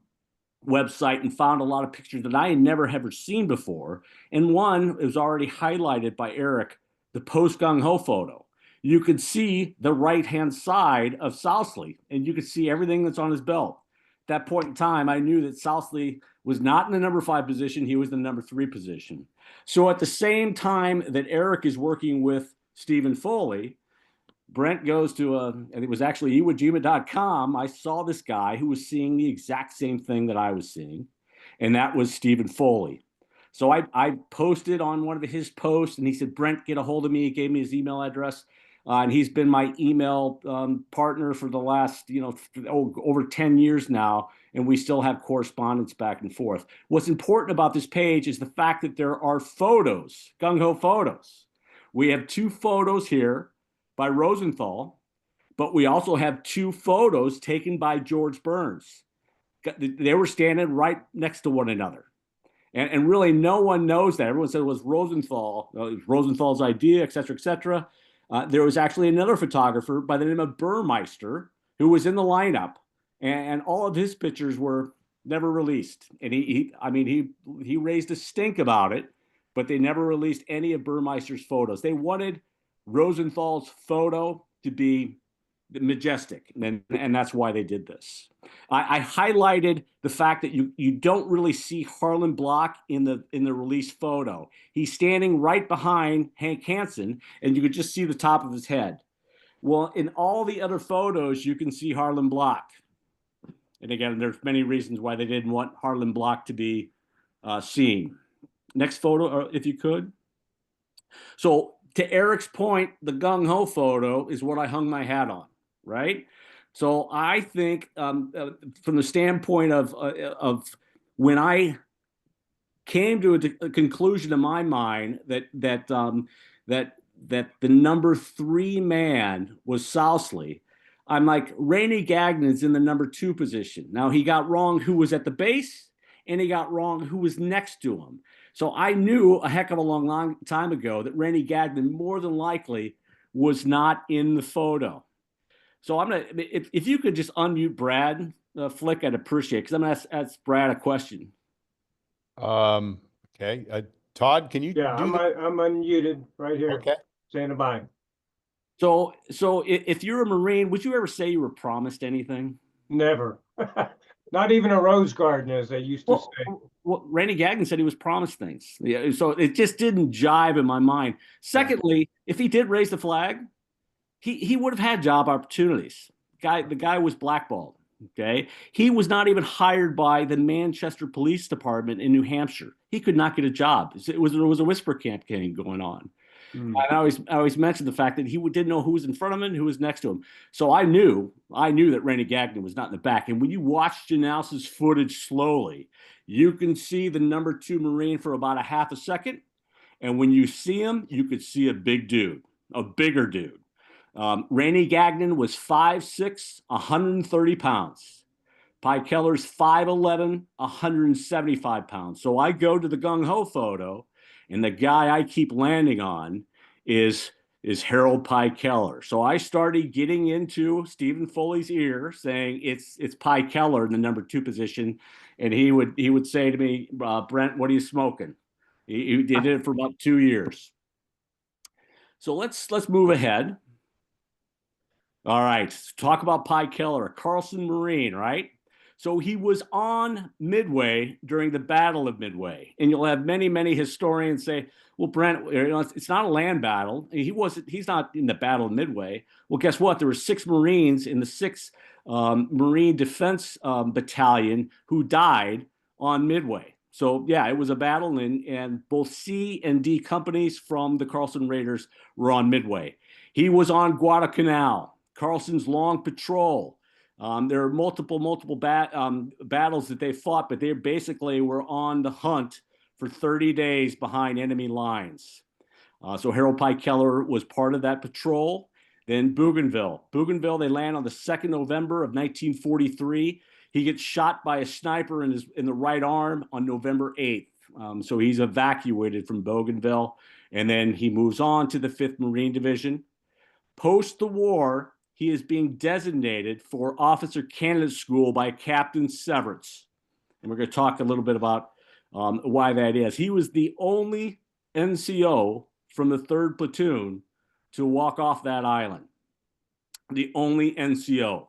B: website and found a lot of pictures that I had never ever seen before. And one was already highlighted by Eric, the post gung-ho photo. You could see the right-hand side of Sousley, and you could see everything that's on his belt. At that point in time, I knew that Sousley was not in the number 5 position. He was in the number 3 position. So at the same time that Eric is working with Stephen Foley, Brent goes to and it was actually iwojima.com. I saw this guy who was seeing the exact same thing that I was seeing, and that was Stephen Foley. So I posted on one of his posts, and he said, Brent, get a hold of me. He gave me his email address, and he's been my email partner for the last, over 10 years now, and we still have correspondence back and forth. What's important about this page is the fact that there are photos, gung-ho photos. We have 2 photos here by Rosenthal, but we also have 2 photos taken by George Burns. They were standing right next to one another. And really no one knows that. Everyone said it was Rosenthal, it was Rosenthal's idea, et cetera, et cetera. There was actually another photographer by the name of Burmeister who was in the lineup, and all of his pictures were never released. And he raised a stink about it, but they never released any of Burmeister's photos. They wanted Rosenthal's photo to be majestic, and that's why they did this. I highlighted the fact that you don't really see Harlan Block in the release photo. He's standing right behind Hank Hansen, and you could just see the top of his head. Well, in all the other photos, you can see Harlan Block. And again, there's many reasons why they didn't want Harlan Block to be seen. Next photo, if you could. So to Eric's point, the gung-ho photo is what I hung my hat on, right? So I think from the standpoint of when I came to a conclusion in my mind that the number 3 man was Sousley, I'm like, Rainey Gagnon's in the number 2 position. Now, he got wrong who was at the base, and he got wrong who was next to him. So I knew a heck of a long time ago that Rainey Gagnon more than likely was not in the photo. So I'm gonna, if you could just unmute Brad, Flick, I'd appreciate it, because I'm gonna ask Brad a question.
A: Okay. Todd, can you
F: Yeah,
A: do
F: I'm
A: that?
F: I'm unmuted right here.
A: Okay.
F: Saying bye.
B: So if you're a Marine, would you ever say you were promised anything?
F: Never. Not even a rose garden, as they used to say.
B: Well, Randy Gagnon said he was promised things. Yeah, so it just didn't jive in my mind. Secondly, if he did raise the flag, he would have had job opportunities. The guy was blackballed. Okay, he was not even hired by the Manchester Police Department in New Hampshire. He could not get a job. There was a whisper campaign going on. And I always mention the fact that he didn't know who was in front of him and who was next to him. So I knew that Randy Gagnon was not in the back. And when you watch Janouse's footage slowly, you can see the number 2 Marine for about a half a second. And when you see him, you could see a big dude, a bigger dude. Randy Gagnon was 5'6", 130 pounds. Pi Keller's 5'11", 175 pounds. So I go to the gung-ho photo, and the guy I keep landing on is Harold Pi Keller. So I started getting into Stephen Foley's ear, saying it's Pi Keller in the number 2 position, and he would say to me, Brent, what are you smoking? He did it for about 2 years. So let's move ahead. All right, talk about Pi Keller, a Carlson Marine, right? So he was on Midway during the Battle of Midway. And you'll have many, many historians say, well, Brent, it's not a land battle. He's not in the Battle of Midway. Well, guess what? There were 6 Marines in the 6th Marine Defense Battalion who died on Midway. So yeah, it was a battle, and both C and D companies from the Carlson Raiders were on Midway. He was on Guadalcanal, Carlson's long patrol. There are multiple battles that they fought, but they basically were on the hunt for 30 days behind enemy lines. So Harold Pi Keller was part of that patrol. Then Bougainville, they land on the 2nd November of 1943. He gets shot by a sniper in the right arm on November 8th. So he's evacuated from Bougainville, and then he moves on to the 5th Marine Division. Post the war, he is being designated for Officer Candidate School by Captain Severance. And we're going to talk a little bit about why that is. He was the only NCO from the 3rd Platoon to walk off that island. The only NCO.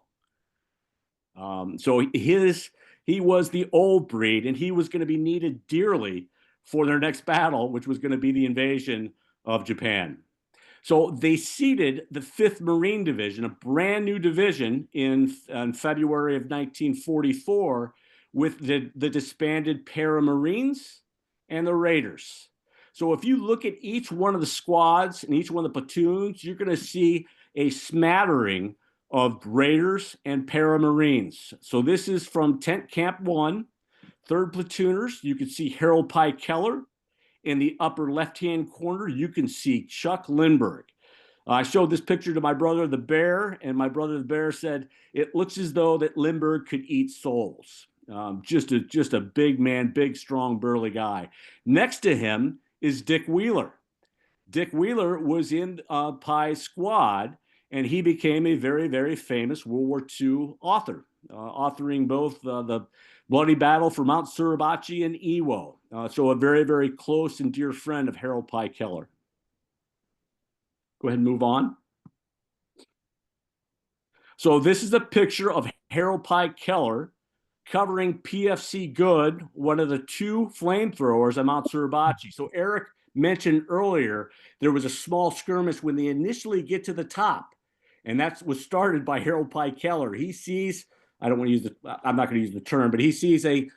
B: So he was the old breed, and he was going to be needed dearly for their next battle, which was going to be the invasion of Japan. So they seeded the 5th Marine Division, a brand new division in February of 1944, with the disbanded Paramarines and the Raiders. So if you look at each one of the squads and each one of the platoons, you're going to see a smattering of Raiders and Paramarines. So this is from Tent Camp 1, 3rd Platooners. You can see Harold Pi Keller. In the upper left-hand corner, you can see Chuck Lindbergh. I showed this picture to my brother, the Bear, and my brother, the Bear, said, it looks as though that Lindbergh could eat souls. Just a big man, big, strong, burly guy. Next to him is Dick Wheeler. Dick Wheeler was in Pi's squad, and he became a very, very famous World War II author, authoring both the Bloody Battle for Mount Suribachi and Iwo. So a very, very close and dear friend of Harold Pi Keller. Go ahead and move on. So this is a picture of Harold Pike Keller covering PFC Good, one of the 2 flamethrowers on Mount Suribachi. So Eric mentioned earlier, there was a small skirmish when they initially get to the top. And that was started by Harold Pike Keller. He sees, I'm not going to use the term, but he sees a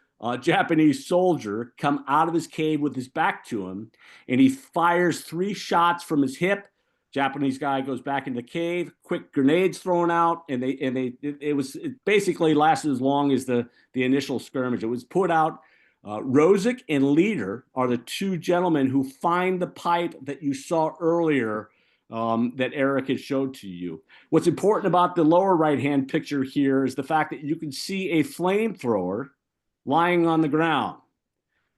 B: Japanese soldier come out of his cave with his back to him, and he fires 3 shots from his hip. Japanese guy goes back in the cave, quick grenades thrown out, and it basically lasted as long as the initial skirmish. It was put out. Rosick and Leader are the 2 gentlemen who find the pipe that you saw earlier that Eric had showed to you. What's important about the lower right-hand picture here is the fact that you can see a flamethrower lying on the ground.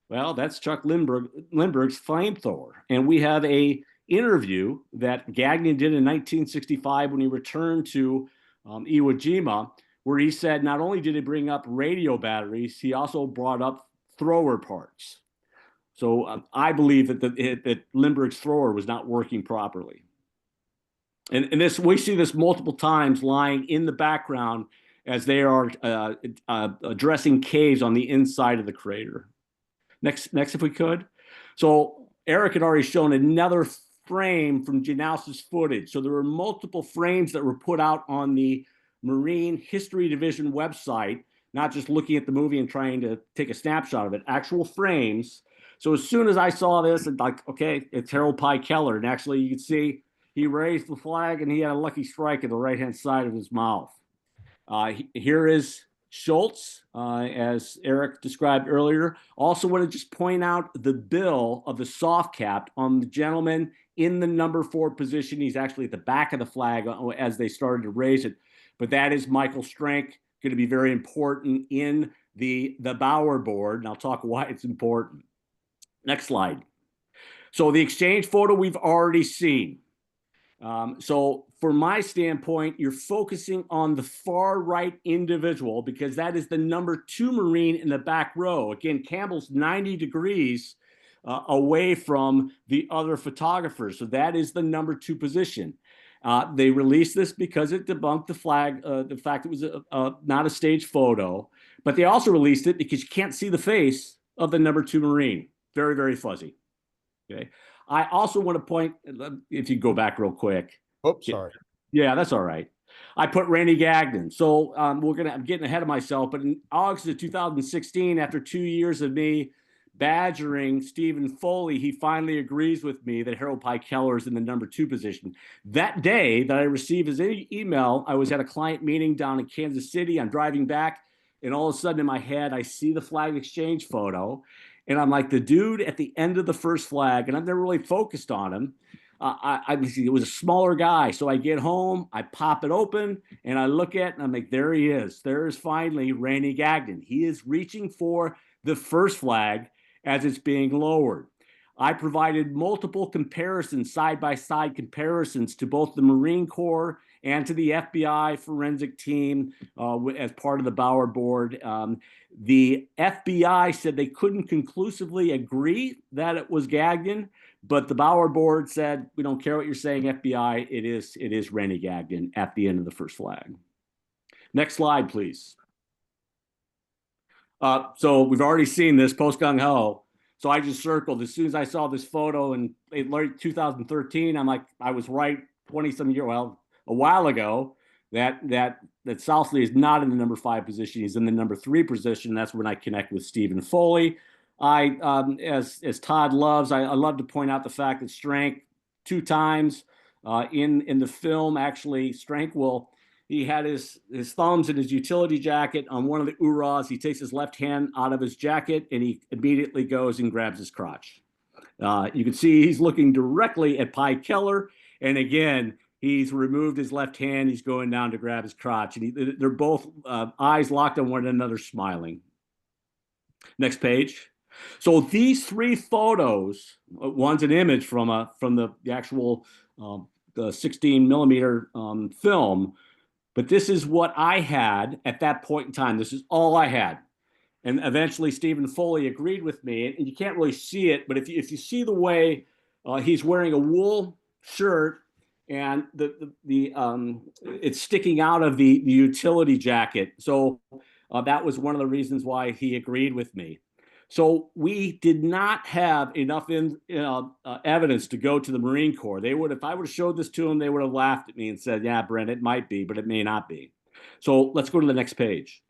B: Well, that's Chuck Lindbergh's flamethrower. And we have a interview that Gagnon did in 1965 when he returned to Iwo Jima, where he said not only did he bring up radio batteries, he also brought up thrower parts. So I believe that Lindbergh's thrower was not working properly. And this, we see this multiple times lying in the background as they are addressing caves on the inside of the crater. Next, if we could. So Eric had already shown another frame from Janous's footage. So there were multiple frames that were put out on the Marine History Division website, not just looking at the movie and trying to take a snapshot of it, actual frames. So as soon as I saw this, it's like, okay, it's Harold Pike Keller. And actually you can see he raised the flag and he had a lucky strike at the right-hand side of his mouth. Here is Schultz, as Eric described earlier. Also want to just point out the bill of the soft cap on the gentleman in the number 4 position. He's actually at the back of the flag as they started to raise it. But that is Michael Strank, going to be very important in the Bauer Board. And I'll talk why it's important. Next slide. So the exchange photo we've already seen. So from my standpoint, you're focusing on the far right individual because that is the number 2 Marine in the back row. Again, Campbell's 90 degrees away from the other photographers. So that is the number 2 position. They released this because it debunked the flag, the fact it was not a staged photo, but they also released it because you can't see the face of the number 2 Marine. Very, very fuzzy. Okay. I also want to point, if you go back real quick.
A: Oops, sorry.
B: Yeah, that's all right. I put Randy Gagnon. So I'm getting ahead of myself, but in August of 2016, after 2 years of me badgering Stephen Foley, he finally agrees with me that Harold Pike Keller is in the number 2 position. That day that I received his email, I was at a client meeting down in Kansas City. I'm driving back, and all of a sudden in my head, I see the flag exchange photo. And I'm like, the dude at the end of the first flag, and I've never really focused on him. It was a smaller guy. So I get home, I pop it open, and I look at it, and I'm like, there he is. There's finally Randy Gagnon. He is reaching for the first flag as it's being lowered. I provided multiple comparisons, side-by-side comparisons to both the Marine Corps and to the FBI forensic team as part of the Bauer Board. The FBI said they couldn't conclusively agree that it was Gagnon, but the Bauer Board said, we don't care what you're saying, FBI, it is Randy Gagnon at the end of the first flag. Next slide, please. So we've already seen this post gung ho. So I just circled as soon as I saw this photo in late 2013. I'm like, I was right 20-some years, well, a while ago, that Sousley is not in the number 5 position. He's in the number 3 position. That's when I connect with Stephen Foley. As Todd loves, I love to point out the fact that Strank 2 times in the film, actually, Strank he had his thumbs in his utility jacket on one of the Uras. He takes his left hand out of his jacket and he immediately goes and grabs his crotch. You can see he's looking directly at Pike Keller. And again, he's removed his left hand. He's going down to grab his crotch. And they're both eyes locked on one another, smiling. Next page. So these 3 photos, one's an image from the actual the 16 millimeter film. But this is what I had at that point in time. This is all I had. And eventually Stephen Foley agreed with me. And you can't really see it, but if you see the way he's wearing a wool shirt and it's sticking out of the utility jacket. So that was one of the reasons why he agreed with me. So we did not have enough evidence to go to the Marine Corps. They would, if I would have showed this to them, they would have laughed at me and said, "Yeah, Brent, it might be, but it may not be." So let's go to the next page.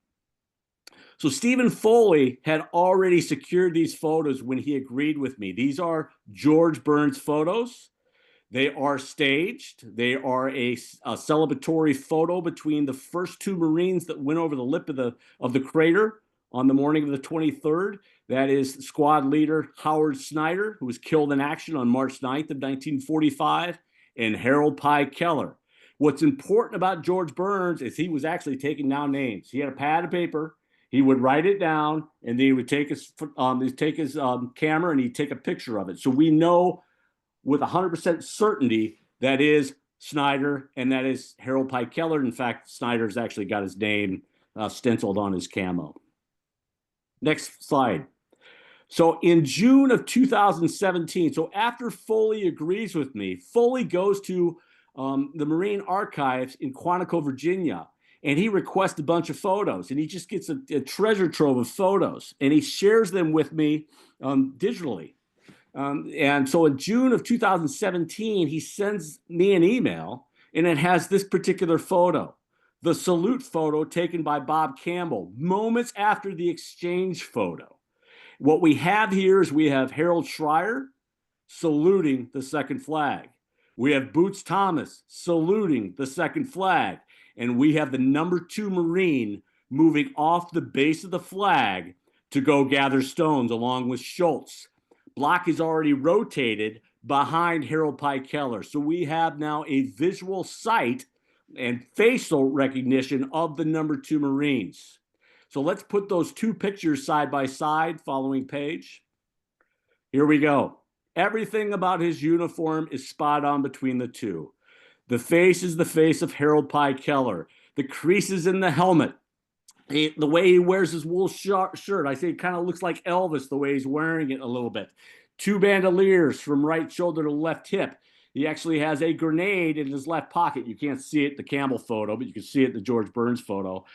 B: So Stephen Foley had already secured these photos when he agreed with me. These are George Burns photos. They are staged. They are a celebratory photo between the first two Marines that went over the lip of the crater on the morning of the 23rd. That is squad leader Howard Snyder, who was killed in action on March 9th of 1945, and Harold Pye Keller. What's important about George Burns is he was actually taking down names. He had a pad of paper. He would write it down, and then he would take his camera and he'd take a picture of it. So we know with 100% certainty that is Snyder and that is Harold Pye Keller. In fact, Snyder's actually got his name stenciled on his camo. Next slide. So in June of 2017, so after Foley agrees with me, Foley goes to the Marine Archives in Quantico, Virginia, and he requests a bunch of photos, and he just gets a treasure trove of photos, and he shares them with me digitally. And so in June of 2017, he sends me an email, and it has this particular photo, the salute photo taken by Bob Campbell, moments after the exchange photo. What we have here is we have Harold Schreier saluting the second flag. We have Boots Thomas saluting the second flag. And we have the number 2 Marine moving off the base of the flag to go gather stones along with Schultz. Block is already rotated behind Harold Pye Keller. So we have now a visual sight and facial recognition of the number 2 Marines. So let's put those two pictures side by side, following page. Here we go. Everything about his uniform is spot on between the two. The face is the face of Harold Pye Keller. The creases in the helmet. The way he wears his wool shirt, I say it kind of looks like Elvis, the way he's wearing it a little bit. 2 bandoliers from right shoulder to left hip. He actually has a grenade in his left pocket. You can't see it in the Campbell photo, but you can see it in the George Burns photo.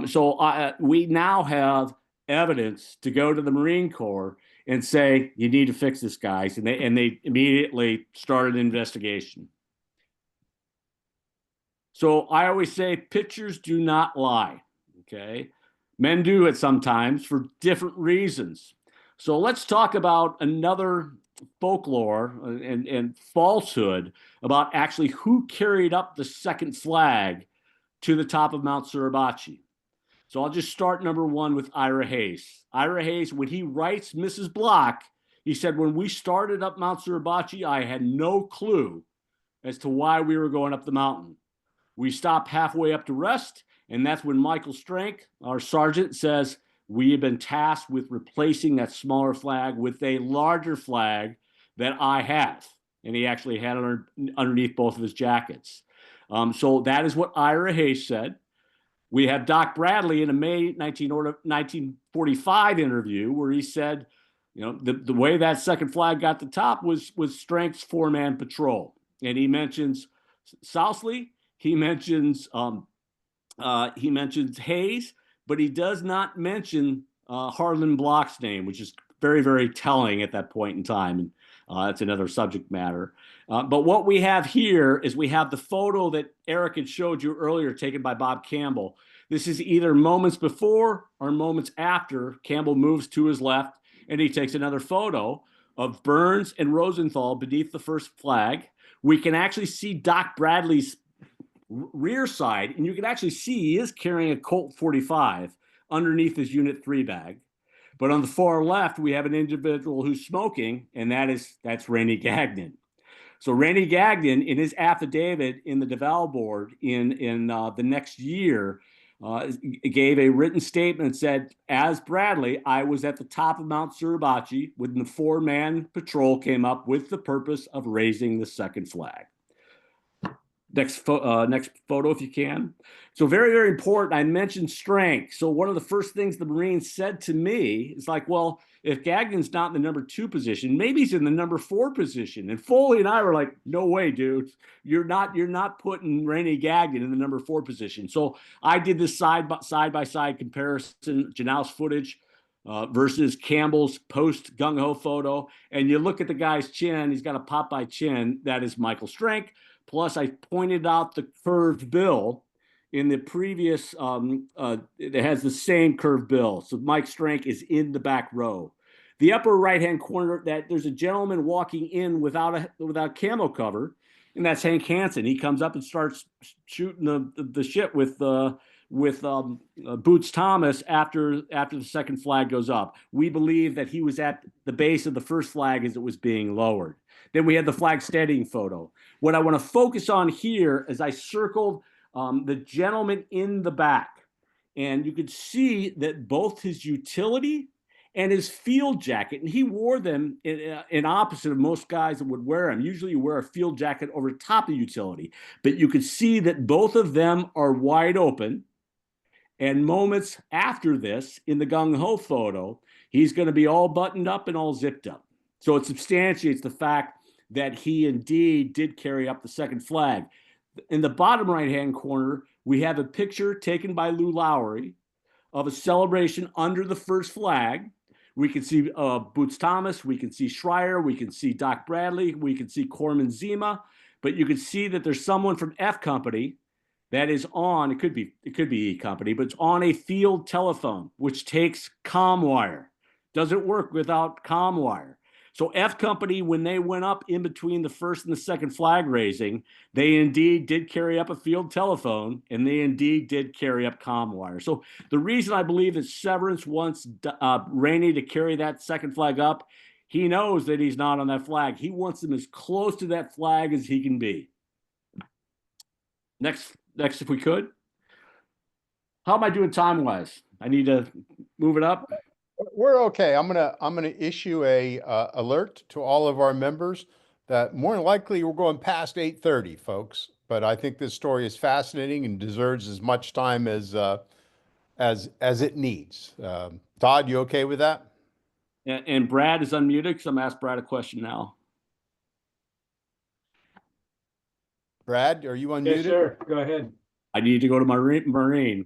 B: So we now have evidence to go to the Marine Corps and say, you need to fix this, guys. And they immediately started an investigation. So I always say pictures do not lie, okay? Men do it sometimes for different reasons. So let's talk about another folklore and falsehood about actually who carried up the second flag to the top of Mount Suribachi. So I'll just start number 1 with Ira Hayes. Ira Hayes, when he writes Mrs. Block, he said, when we started up Mount Suribachi, I had no clue as to why we were going up the mountain. We stopped halfway up to rest, and that's when Michael Strank, our sergeant, says, we have been tasked with replacing that smaller flag with a larger flag that I have. And he actually had it underneath both of his jackets. So that is what Ira Hayes said. We have Doc Bradley in a May 1945 interview where he said, you know, the way that second flag got to the top was Strank's 4-man patrol. And he mentions Sousley, he mentions Hayes, but he does not mention Harlan Block's name, which is very, very telling at that point in time. And that's another subject matter. But what we have here is we have the photo that Eric had showed you earlier taken by Bob Campbell. This is either moments before or moments after Campbell moves to his left, and he takes another photo of Burns and Rosenthal beneath the first flag. We can actually see Doc Bradley's rear side, and you can actually see he is carrying a Colt 45 underneath his Unit 3 bag. But on the far left, we have an individual who's smoking, and that's Randy Gagnon. So Randy Gagnon, in his affidavit in the Bauer Board in the next year, gave a written statement and said, as Bradley, I was at the top of Mount Suribachi when the 4-man patrol came up with the purpose of raising the second flag. Next photo, if you can. So very, very important. I mentioned strength. So one of the first things the Marines said to me is like, well, if Gagnon's not in the number 2 position, maybe he's in the number 4 position. And Foley and I were like, no way, dude. You're not putting Rainey Gagnon in the number 4 position. So I did this side by side comparison, Janow's footage versus Campbell's post gung-ho photo. And you look at the guy's chin, he's got a Popeye chin. That is Michael Strank. Plus, I pointed out the curved bill in the previous, it has the same curved bill. So Mike Strank is in the back row. The upper right-hand corner, that there's a gentleman walking in without camo cover, and that's Hank Hansen. He comes up and starts shooting the shit with Boots Thomas after the second flag goes up. We believe that he was at the base of the first flag as it was being lowered. Then we had the flag steadying photo. What I want to focus on here is I circled the gentleman in the back. And you could see that both his utility and his field jacket, and he wore them in opposite of most guys that would wear them. Usually you wear a field jacket over top of utility. But you could see that both of them are wide open. And moments after this, in the gung-ho photo, he's going to be all buttoned up and all zipped up. So it substantiates the fact that he indeed did carry up the second flag. In the bottom right-hand corner, we have a picture taken by Lou Lowry of a celebration under the first flag. We can see Boots Thomas, we can see Schreier, we can see Doc Bradley, we can see Corman Zima, but you can see that there's someone from F Company that is on, it could be E Company, but it's on a field telephone, which takes comm wire. Doesn't work without comm wire. So F Company, when they went up in between the first and the second flag raising, they indeed did carry up a field telephone, and they indeed did carry up comm wire. So the reason I believe that Severance wants Rainey to carry that second flag up, he knows that he's not on that flag. He wants him as close to that flag as he can be. Next, if we could. How am I doing time-wise? I need to move it up.
A: We're okay. I'm gonna issue a alert to all of our members that more than likely we're going past 8:30, folks. But I think this story is fascinating and deserves as much time as it needs. Todd, you okay with that?
B: And Brad is unmuted, so I'm gonna ask Brad a question now.
A: Brad, are you unmuted?
F: Yes, sir. Go ahead.
B: I need to go to my Marine.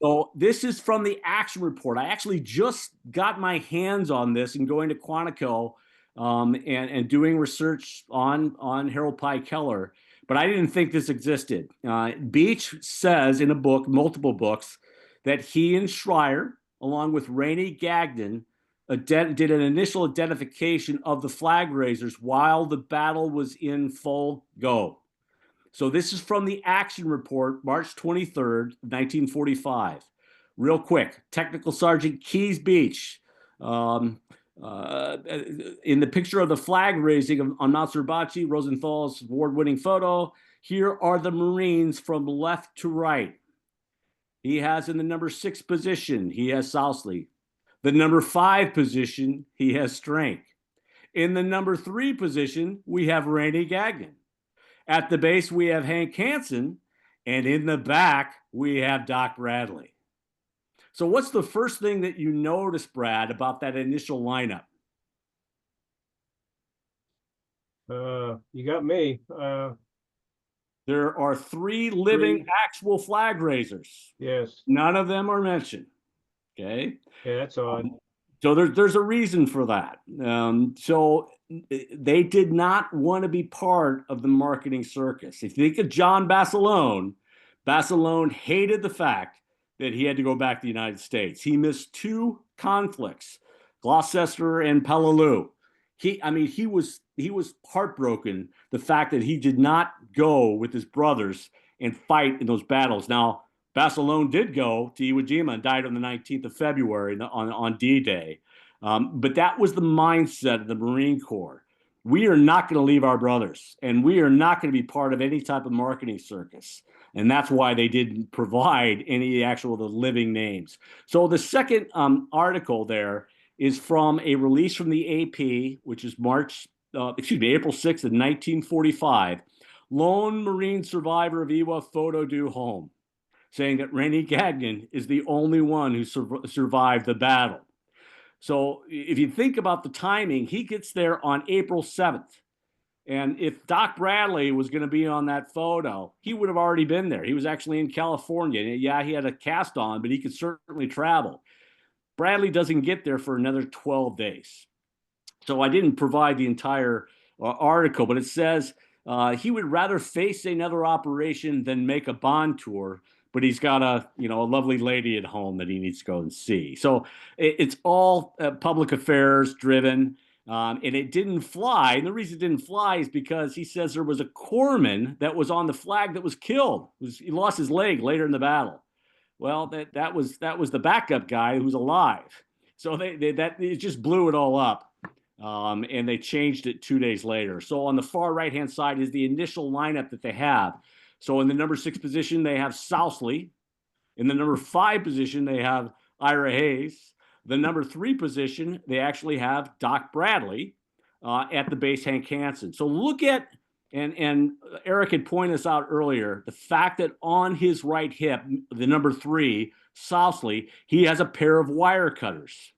B: So this is from the action report. I actually just got my hands on this and going to Quantico and doing research on Harold Pye Keller, but I didn't think this existed. Beach says in a book, multiple books, that he and Schreier, along with Rainey Gagnon, did an initial identification of the flag raisers while the battle was in full go. So this is from the action report, March 23rd, 1945. Real quick, Technical Sergeant Keys Beach, in the picture of the flag raising on Mount Suribachi, Rosenthal's award-winning photo, here are the Marines from left to right. He has in the number 6 position, he has Sousley. The number 5 position, he has Strank. In the number 3 position, we have Rainey Gagnon. At the base, we have Hank Hansen, and in the back, we have Doc Bradley. So what's the first thing that you notice, Brad, about that initial lineup?
F: You got me.
B: There are 3 living actual flag raisers.
F: Yes.
B: None of them are mentioned. Okay.
F: Yeah, that's odd.
B: So there's a reason for that. So they did not want to be part of the marketing circus. If you think of John Basilone, Basilone hated the fact that he had to go back to the United States. He missed 2 conflicts, Gloucester and Peleliu. He was heartbroken the fact that he did not go with his brothers and fight in those battles. Now, Basilone did go to Iwo Jima and died on the 19th of February on D-Day. But that was the mindset of the Marine Corps. We are not going to leave our brothers, and we are not going to be part of any type of marketing circus. And that's why they didn't provide any the living names. So the second article there is from a release from the AP, which is April 6th of 1945. lone Marine survivor of Iwo photo due home, saying that Randy Gagnon is the only one who survived the battle. So if you think about the timing, he gets there on April 7th. And if Doc Bradley was going to be on that photo, he would have already been there. He was actually in California. Yeah, he had a cast on, but he could certainly travel. Bradley doesn't get there for another 12 days. So I didn't provide the entire article, but it says he would rather face another operation than make a bond tour, but he's got a lovely lady at home that he needs to go and see. So it's all public affairs driven. And it didn't fly. And the reason it didn't fly is because he says there was a corpsman that was on the flag that was killed. He lost his leg later in the battle. Well, that was the backup guy who was alive. So it just blew it all up. And they changed it 2 days later. So on the far right-hand side is the initial lineup that they have. So in the number 6 position, they have Sousley. In the number 5 position, they have Ira Hayes. The number 3 position, they actually have Doc Bradley at the base, Hank Hansen. So look at, and Eric had pointed this out earlier, the fact that on his right hip, the number 3, Sousley, he has a pair of wire cutters.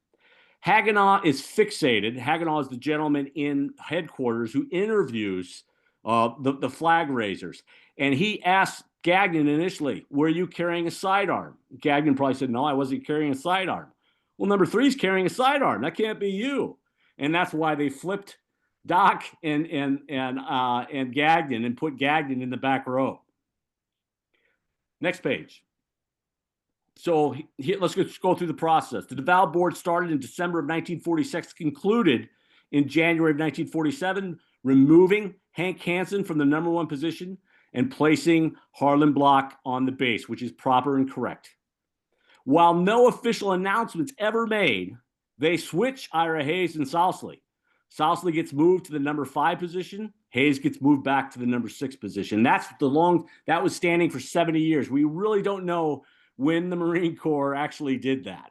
B: Hagenau is fixated. Hagenau is the gentleman in headquarters who interviews the flag raisers. And he asked Gagnon initially, were you carrying a sidearm? Gagnon probably said, no, I wasn't carrying a sidearm. Well, number 3 is carrying a sidearm. That can't be you. And that's why they flipped Doc and Gagnon and put Gagnon in the back row. Next page. So let's go through the process. The Bauer Board started in December of 1946, concluded in January of 1947, removing Hank Hansen from the number 1 position and placing Harlan Block on the base, which is proper and correct. While no official announcements ever made, they switch Ira Hayes and Sousley. Sousley gets moved to the number 5 position. Hayes gets moved back to the number 6 position. That was standing for 70 years. We really don't know when the Marine Corps actually did that.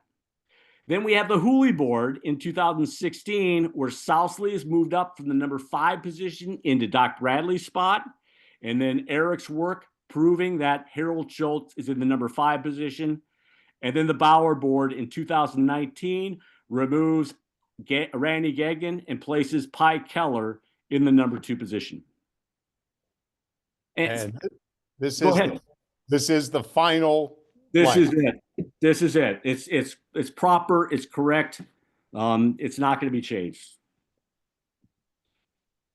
B: Then we have the Hooley Board in 2016, where Sousley is moved up from the number 5 position into Doc Bradley's spot. And then Eric's work proving that Harold Schultz is in the number 5 position. And then the Bauer Board in 2019 removes Randy Gagnon and places Pi Keller in the number 2 position.
A: And this is the final.
B: This is it. This is it. It's proper. It's correct. It's not going to be changed.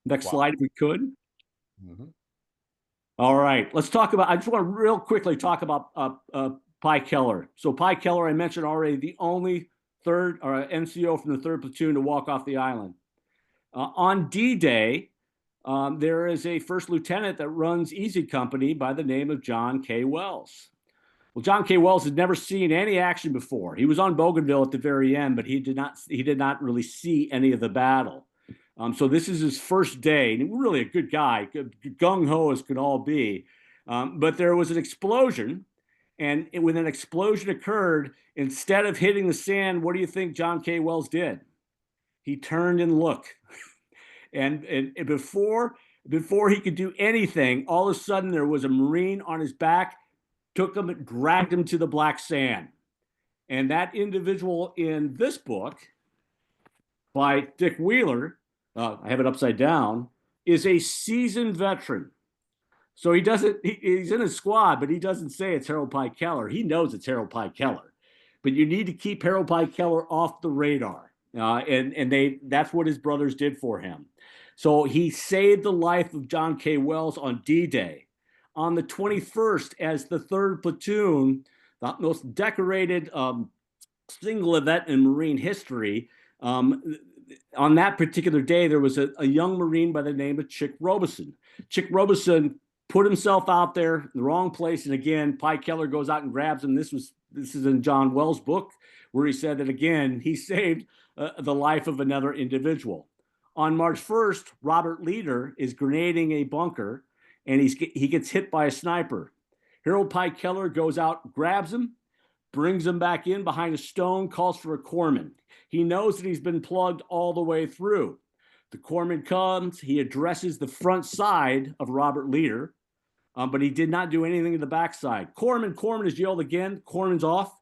B: Next slide, if we could.
A: Mm-hmm.
B: All right. Let's talk about. I just want to real quickly talk about Pi Keller. So Pi Keller, I mentioned already, the only NCO from the 3rd platoon to walk off the island. On D-Day, there is a first lieutenant that runs Easy Company by the name of John K. Wells. Well, John K. Wells had never seen any action before. He was on Bougainville at the very end, but he did not really see any of the battle. So this is his first day, and really a good guy, gung-ho as could all be. But there was an explosion, and when an explosion occurred, instead of hitting the sand, what do you think John K. Wells did? He turned and looked. and before he could do anything, all of a sudden there was a Marine on his back, took him and dragged him to the black sand. And that individual in this book by Dick Wheeler, I have it upside down, is a seasoned veteran. So he's in his squad, but he doesn't say it's Harold Pi Keller. He knows it's Harold Pi Keller. But you need to keep Harold Pi Keller off the radar. That's what his brothers did for him. So he saved the life of John K. Wells on D-Day. On the 21st, as the 3rd platoon, the most decorated single event in Marine history, on that particular day, there was a young Marine by the name of Chick Robeson. Chick Robeson put himself out there in the wrong place. And again, Pi Keller goes out and grabs him. This is in John Wells' book, where he said that, again, he saved the life of another individual. On March 1st, Robert Leader is grenading a bunker, and he gets hit by a sniper. Harold Pi Keller goes out, grabs him, brings him back in behind a stone, calls for a corpsman. He knows that he's been plugged all the way through. The corpsman comes, he addresses the front side of Robert Leader, but he did not do anything to the backside. Corpsman is yelled again. Corpsman's off.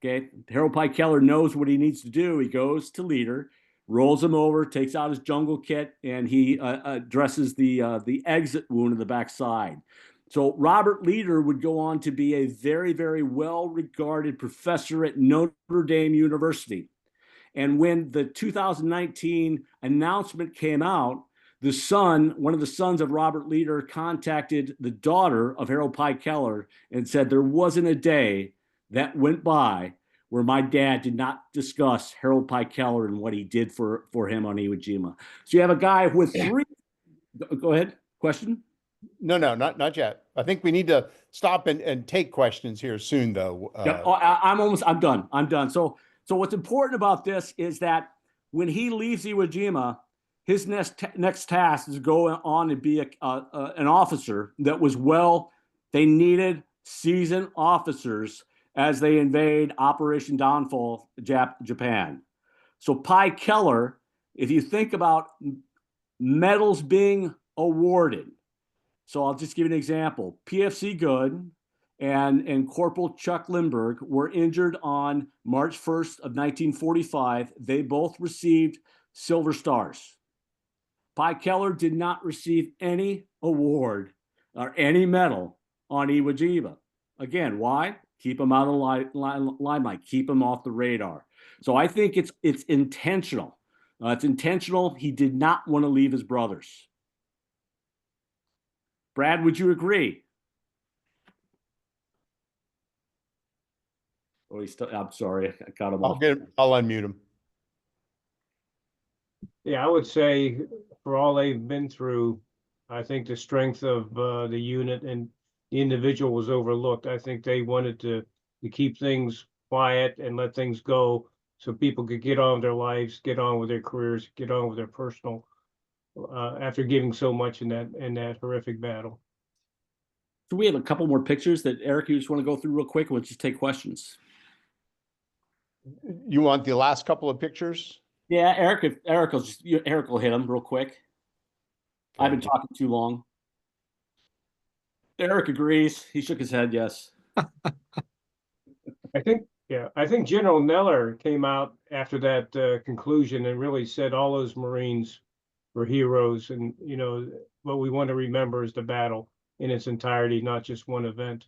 B: Okay, Harold Pike Keller knows what he needs to do. He goes to Leader, rolls him over, takes out his jungle kit, and he addresses the exit wound in the backside. So Robert Leader would go on to be a very, very well-regarded professor at Notre Dame University. And when the 2019 announcement came out, one of the sons of Robert Leader contacted the daughter of Harold Pike Keller and said there wasn't a day that went by where my dad did not discuss Harold Pike Keller and what he did for him on Iwo Jima. So you have a guy with three. Go ahead. Question?
A: No, not yet. I think we need to stop and take questions here soon, though.
B: I'm done. So what's important about this is that when he leaves Iwo Jima, his next task is to go on and be an officer that was they needed seasoned officers as they invade Operation Downfall Japan. So Pike Keller, if you think about medals being awarded, so I'll just give you an example. PFC Good and Corporal Chuck Lindbergh were injured on March 1st of 1945. They both received Silver Stars. Pike Keller did not receive any award or any medal on Iwo Jima. Again, why? Keep him out of the limelight, keep him off the radar. So I think it's intentional. It's intentional. He did not want to leave his brothers. Brad, would you agree? Oh, I'm sorry, I cut him off.
A: I'll unmute him.
F: Yeah, I would say for all they've been through, I think the strength of the unit and the individual was overlooked. I think they wanted to keep things quiet and let things go so people could get on with their lives, get on with their careers, get on with their personal, after giving so much in that horrific battle.
B: So we have a couple more pictures that Eric, you just want to go through real quick. We'll just take questions.
A: You want the last couple of pictures?
B: Yeah, Eric will hit them real quick. Okay. I've been talking too long. Eric agrees. He shook his head, yes.
F: I think General Neller came out after that conclusion and really said all those Marines were heroes, and what we want to remember is the battle in its entirety, not just one event.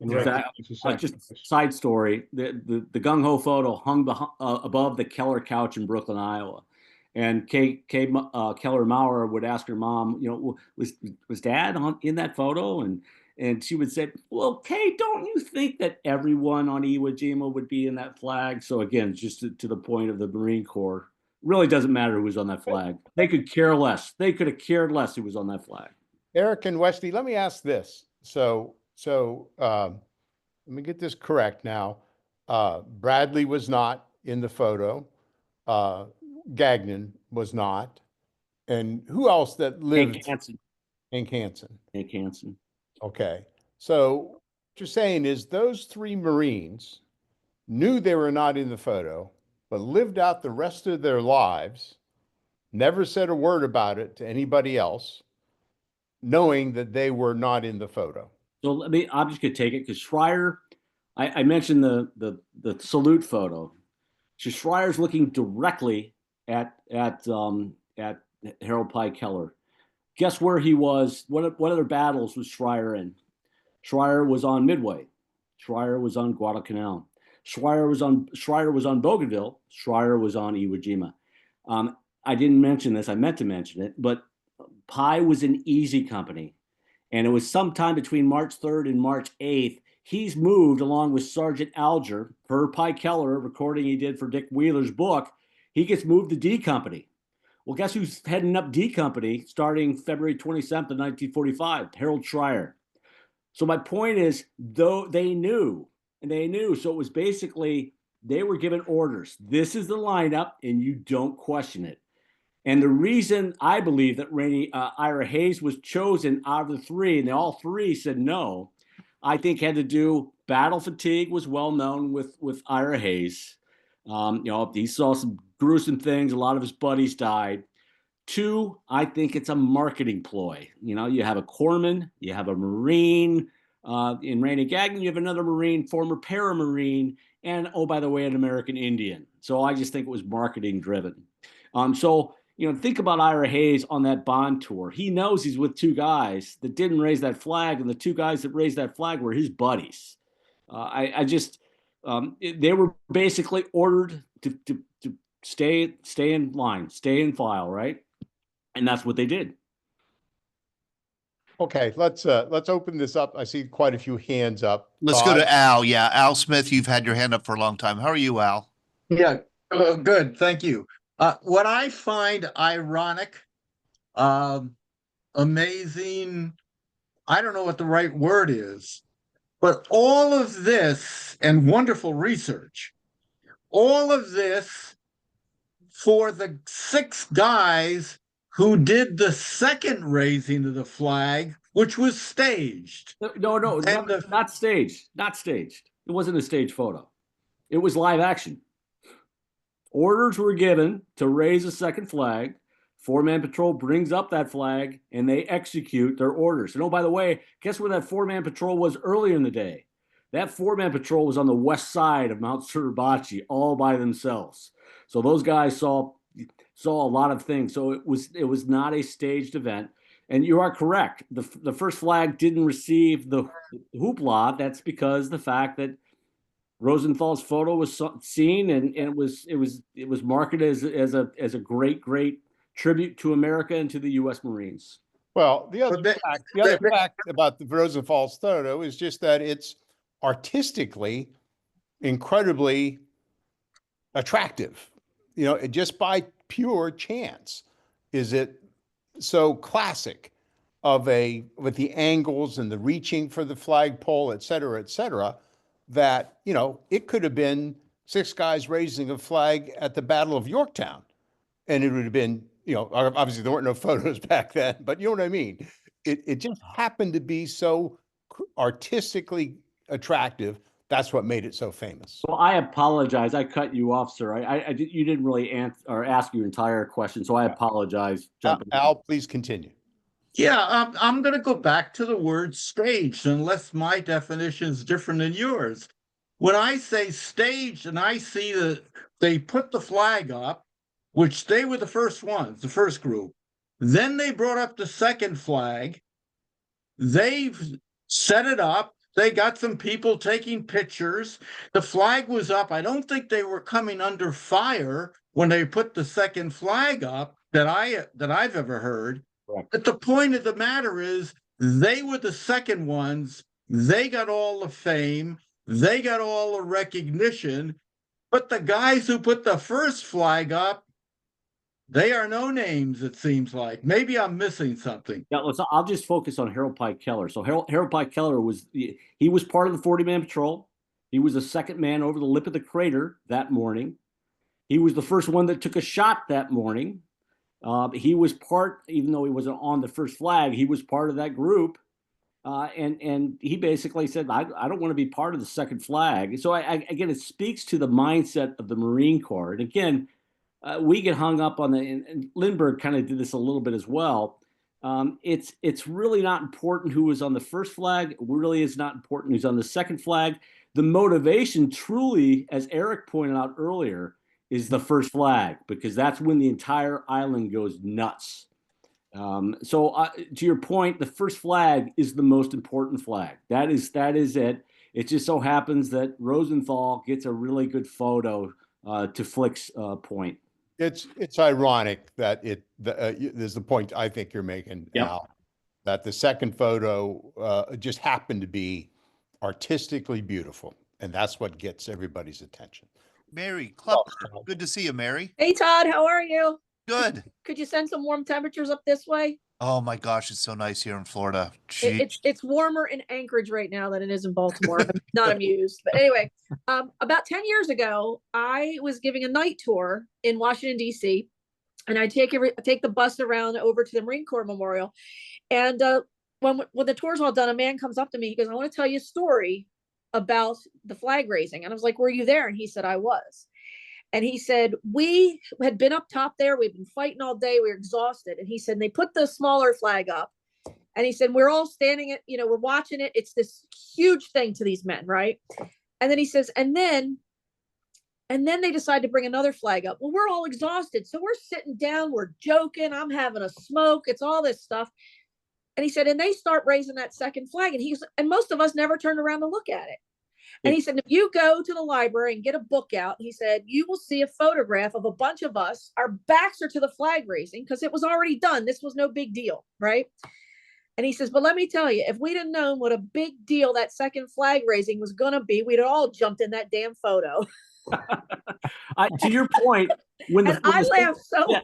F: And
B: just side story: the gung ho photo hung above the Keller couch in Brooklyn, Iowa, and Keller Maurer would ask her mom, was Dad in that photo? And she would say, well, Kay, don't you think that everyone on Iwo Jima would be in that flag? So again, just to the point of the Marine Corps, really doesn't matter who was on that flag. They could care less. They could have cared less who was on that flag.
A: Eric and Westy, let me ask this. So let me get this correct now. Bradley was not in the photo. Gagnon was not. And who else that lived? Hank Hansen. Okay. So what you're saying is those three Marines knew they were not in the photo, but lived out the rest of their lives, never said a word about it to anybody else, knowing that they were not in the photo.
B: So I'm just gonna take it because Schreier, I mentioned the salute photo. So Schreier's looking directly at Harold Pike Keller. Guess where he was? What other battles was Schreier in? Schreier was on Midway. Schreier was on Guadalcanal. Schreier was on Bougainville. Schreier was on Iwo Jima. I didn't mention this. I meant to mention it, but Pye was an Easy Company. And it was sometime between March 3rd and March 8th. He's moved along with Sergeant Alger, per Pike Keller, a recording he did for Dick Wheeler's book. He gets moved to D Company. Well, guess who's heading up D Company starting February 27th of 1945? Harold Schreier. So my point is, though they knew. So it was basically, they were given orders. This is the lineup, and you don't question it. And the reason I believe that Ira Hayes was chosen out of the three, and they all three said no, I think had to do, battle fatigue was well known with Ira Hayes. He saw some gruesome things. A lot of his buddies died. Two, I think it's a marketing ploy. You know, you have a corpsman, you have a Marine, in Rainy Gagnon, you have another Marine, former para-Marine, and oh, by the way, an American Indian. So I just think it was marketing driven. So, you know, think about Ira Hayes on that Bond tour. He knows he's with two guys that didn't raise that flag, and the two guys that raised that flag were his buddies. They were basically ordered to stay in line, stay in file, right? And that's what they did.
A: Okay, let's open this up. I see quite a few hands up.
E: Let's go
A: Todd?
E: to Al. Yeah, Al Smith, you've had your hand up for a long time. How are you, Al?
G: Yeah, good. Thank you. What I find ironic, amazing, I don't know what the right word is, but all of this and wonderful research, all of this for the 6 guys who did the second raising of the flag, which was staged.
B: No,
G: And
B: not staged. Not staged. It wasn't a stage photo. It was live action. Orders were given to raise a second flag. 4-man patrol brings up that flag and they execute their orders. And oh, by the way, guess where that 4-man patrol was earlier in the day? That 4-man patrol was on the west side of Mount Suribachi all by themselves. So those guys saw a lot of things. So it was not a staged event. And you are correct. The first flag didn't receive the hoopla. That's because the fact that Rosenthal's photo was seen and it was marketed as a great tribute to America and to the U.S. Marines.
A: Well, the other fact about the Rosenthal's photo is just that it's artistically incredibly attractive. You know, just by pure chance is it so classic with the angles and the reaching for the flagpole, et cetera, that, you know, it could have been 6 guys raising a flag at the Battle of Yorktown. And it would have been, you know, obviously there weren't no photos back then, but you know what I mean? It just happened to be so artistically attractive. That's what made it so famous.
B: Well, I apologize. I cut you off, sir. You didn't really answer or ask your entire question, so I apologize.
A: Al, please continue.
G: yeah, I'm going to go back to the word staged, unless my definition is different than yours. When I say staged and I see that they put the flag up, which they were the first ones, the first group, then they brought up the second flag. They've set it up. They got some people taking pictures. The flag was up. I don't think they were coming under fire when they put the second flag up that I've ever heard.
B: Correct.
G: But the point of the matter is they were the second ones. They got all the fame. They got all the recognition. But the guys who put the first flag up, they are no names, it seems like. Maybe I'm missing something.
B: Yeah, I'll just focus on Harold Pike Keller. So Harold Pike Keller he was part of the 40-man patrol. He was the second man over the lip of the crater that morning. He was the first one that took a shot that morning. He was part, even though he wasn't on the first flag, he was part of that group. And he basically said, I don't want to be part of the second flag. So again, it speaks to the mindset of the Marine Corps. And again, we get hung up on and Lindbergh kind of did this a little bit as well. It's really not important who was on the first flag. It really is not important who's on the second flag. The motivation truly, as Eric pointed out earlier, is the first flag, because that's when the entire island goes nuts. So to your point, the first flag is the most important flag. That is it. It just so happens that Rosenthal gets a really good photo to Flick's point.
A: It's ironic that there's the point I think you're making,
B: Yep.
A: Al, that the second photo just happened to be artistically beautiful, and that's what gets everybody's attention.
E: Mary Klepper, good to see you, Mary.
H: Hey Todd, how are you?
E: Good.
H: Could you send some warm temperatures up this way?
E: Oh my gosh, it's so nice here in Florida. Gee.
H: It's warmer in Anchorage right now than it is in Baltimore. I'm not amused. But anyway, about 10 years ago, I was giving a night tour in Washington, D.C., and I take the bus around over to the Marine Corps Memorial. And when the tour's all done, a man comes up to me. He goes, I want to tell you a story about the flag raising. And I was like, were you there? And he said, I was. And he said, we had been up top there. We've been fighting all day. We were exhausted. And he said, they put the smaller flag up. And he said, we're all standing at, you know, we're watching it. It's this huge thing to these men, right? And then he says, and then they decide to bring another flag up. Well, we're all exhausted. So we're sitting down, we're joking. I'm having a smoke. It's all this stuff. And he said, and they start raising that second flag. And most of us never turned around to look at it. And he said, if you go to the library and get a book out, he said, you will see a photograph of a bunch of us. Our backs are to the flag raising because it was already done. This was no big deal, right? And he says, but let me tell you, if we'd have known what a big deal that second flag raising was going to be, we'd have all jumped in that damn photo.
B: To your point, when
H: I laughed so.
B: Yeah,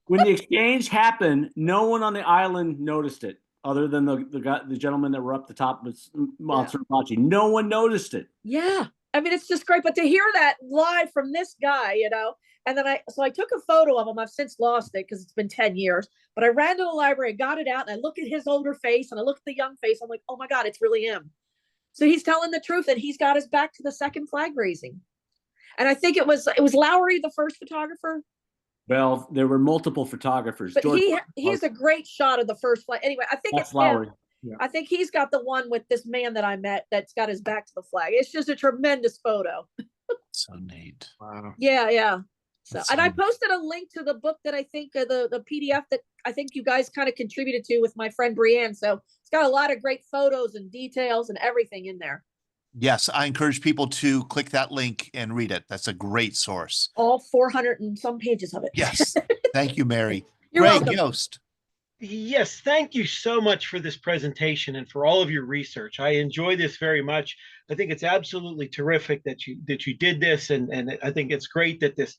B: when the exchange happened, no one on the island noticed it, other than the gentlemen that were up the top of Mount Suribachi. No one noticed it.
H: Yeah, I mean, it's just great. But to hear that live from this guy, you know, and then I took a photo of him. I've since lost it because it's been 10 years. But I ran to the library, got it out, and I look at his older face and I look at the young face. I'm like, oh my God, it's really him. So he's telling the truth, and he's got his back to the second flag raising. And I think it was Lowry, the first photographer.
B: Well, there were multiple photographers.
H: But he has a great shot of the first flag. Anyway, I think it's
B: Lowry.
H: him.
B: Yeah.
H: I think he's got the one with this man that I met that's got his back to the flag. It's just a tremendous photo.
E: So neat.
C: Wow.
H: Yeah. So,
E: That's
H: and I
E: neat.
H: posted a link to the book that I think the PDF that I think you guys kind of contributed to with my friend Brienne. So it's got a lot of great photos and details and everything in there.
E: Yes, I encourage people to click that link and read it. That's a great source.
H: All 400 and some pages of it.
E: Yes. Thank you, Mary.
H: You're
E: Greg
H: welcome.
E: Yost.
I: Yes, thank you so much for this presentation and for all of your research. I enjoy this very much. I think it's absolutely terrific that you did this, and I think it's great that this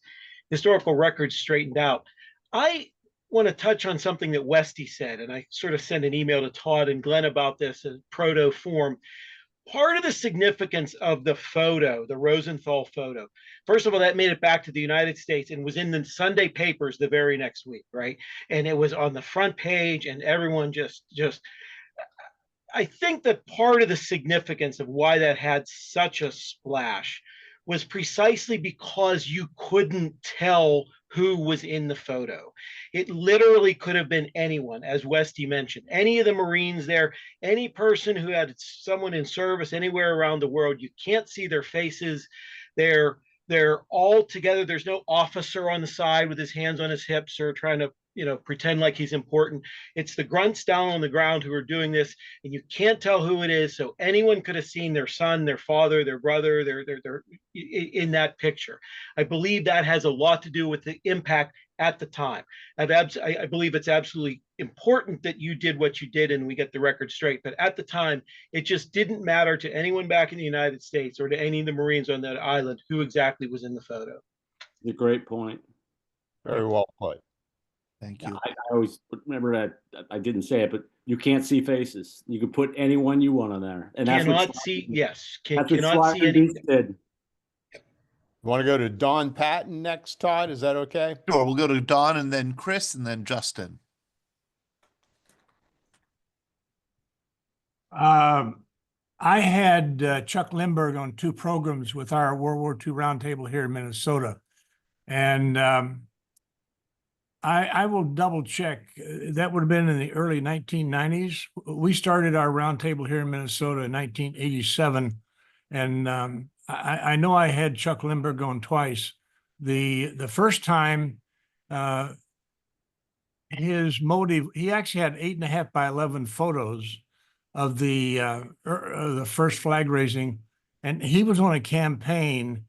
I: historical record's straightened out. I want to touch on something that Westy said, and I sort of sent an email to Todd and Glenn about this in proto form. Part of the significance of the photo, the Rosenthal photo, first of all, that made it back to the United States and was in the Sunday papers the very next week, right? And it was on the front page, and everyone just, I think that part of the significance of why that had such a splash was precisely because you couldn't tell who was in the photo. It literally could have been anyone, as Westy mentioned, any of the Marines there, any person who had someone in service anywhere around the world. You can't see their faces. They're all together. There's no officer on the side with his hands on his hips or trying to, pretend like he's important. It's the grunts down on the ground who are doing this, and you can't tell who it is. So anyone could have seen their son, their father, their brother, they're in that picture. I believe that has a lot to do with the impact at the time. I believe it's absolutely important that you did what you did and we get the record straight. But at the time, it just didn't matter to anyone back in the United States or to any of the Marines on that island who exactly was in the photo.
B: A great point.
A: Very well put.
E: Thank you.
B: I always remember that. I didn't say it, but you can't see faces. You can put anyone you want on there, and that's
I: Cannot
B: what
I: see.
B: Slaughter-
I: Yes,
B: that's what
I: cannot see
B: Slaughter
I: anything.
B: did.
A: You want to go to Don Patton next, Todd? Is that okay?
E: Sure, we'll go to Don and then Chris and then Justin.
J: I had Chuck Lindbergh on 2 programs with our World War II roundtable here in Minnesota. And I will double check. That would have been in the early 1990s. We started our roundtable here in Minnesota in 1987. And I know I had Chuck Lindbergh on twice. The first time, his motive, he actually had 8.5 by 11 photos of the first flag raising, and he was on a campaign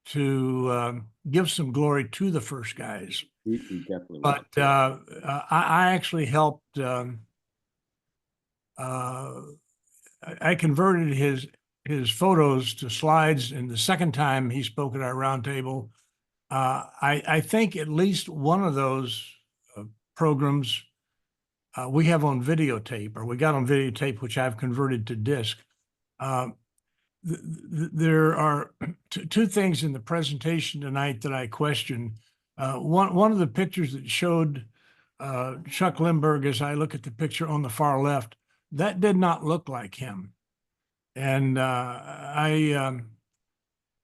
J: to give some glory to the first guys.
B: He definitely was.
J: But I actually helped. I converted his photos to slides, and the second time he spoke at our roundtable, I think at least one of those programs we have on videotape, or we got on videotape, which I've converted to disc. There are 2 things in the presentation tonight that I question. One of the pictures that showed Chuck Lindbergh, as I look at the picture on the far left, that did not look like him. And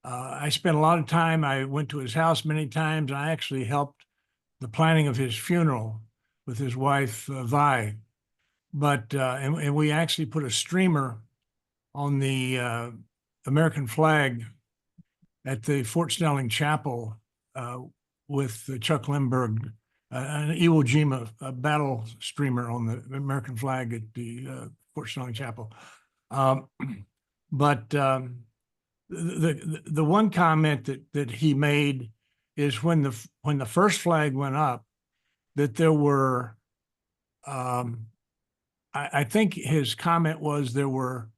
J: I spent a lot of time. I went to his house many times. I actually helped the planning of his funeral with his wife, Vi. But and we actually put a streamer on the American flag at the Fort Snelling Chapel with Chuck Lindbergh, an Iwo Jima battle streamer on the American flag at the Fort Snelling Chapel. But the one comment that he made is when the first flag went up, that there were, I think his comment was there were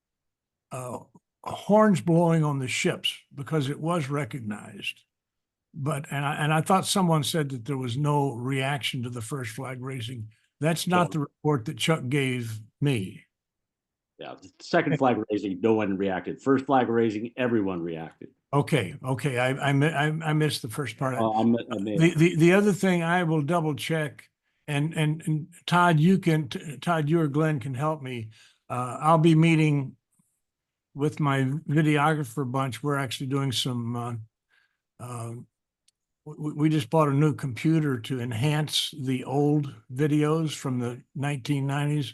J: horns blowing on the ships because it was recognized. But and I thought someone said that there was no reaction to the first flag raising. That's not the report that Chuck gave me.
B: Yeah, the second flag raising, no one reacted. First flag raising, everyone reacted.
J: Okay, I missed the first part.
B: The
J: other thing I will double check, and Todd, you or Glenn can help me. I'll be meeting with my videographer bunch. We're actually doing some. We just bought a new computer to enhance the old videos from the 1990s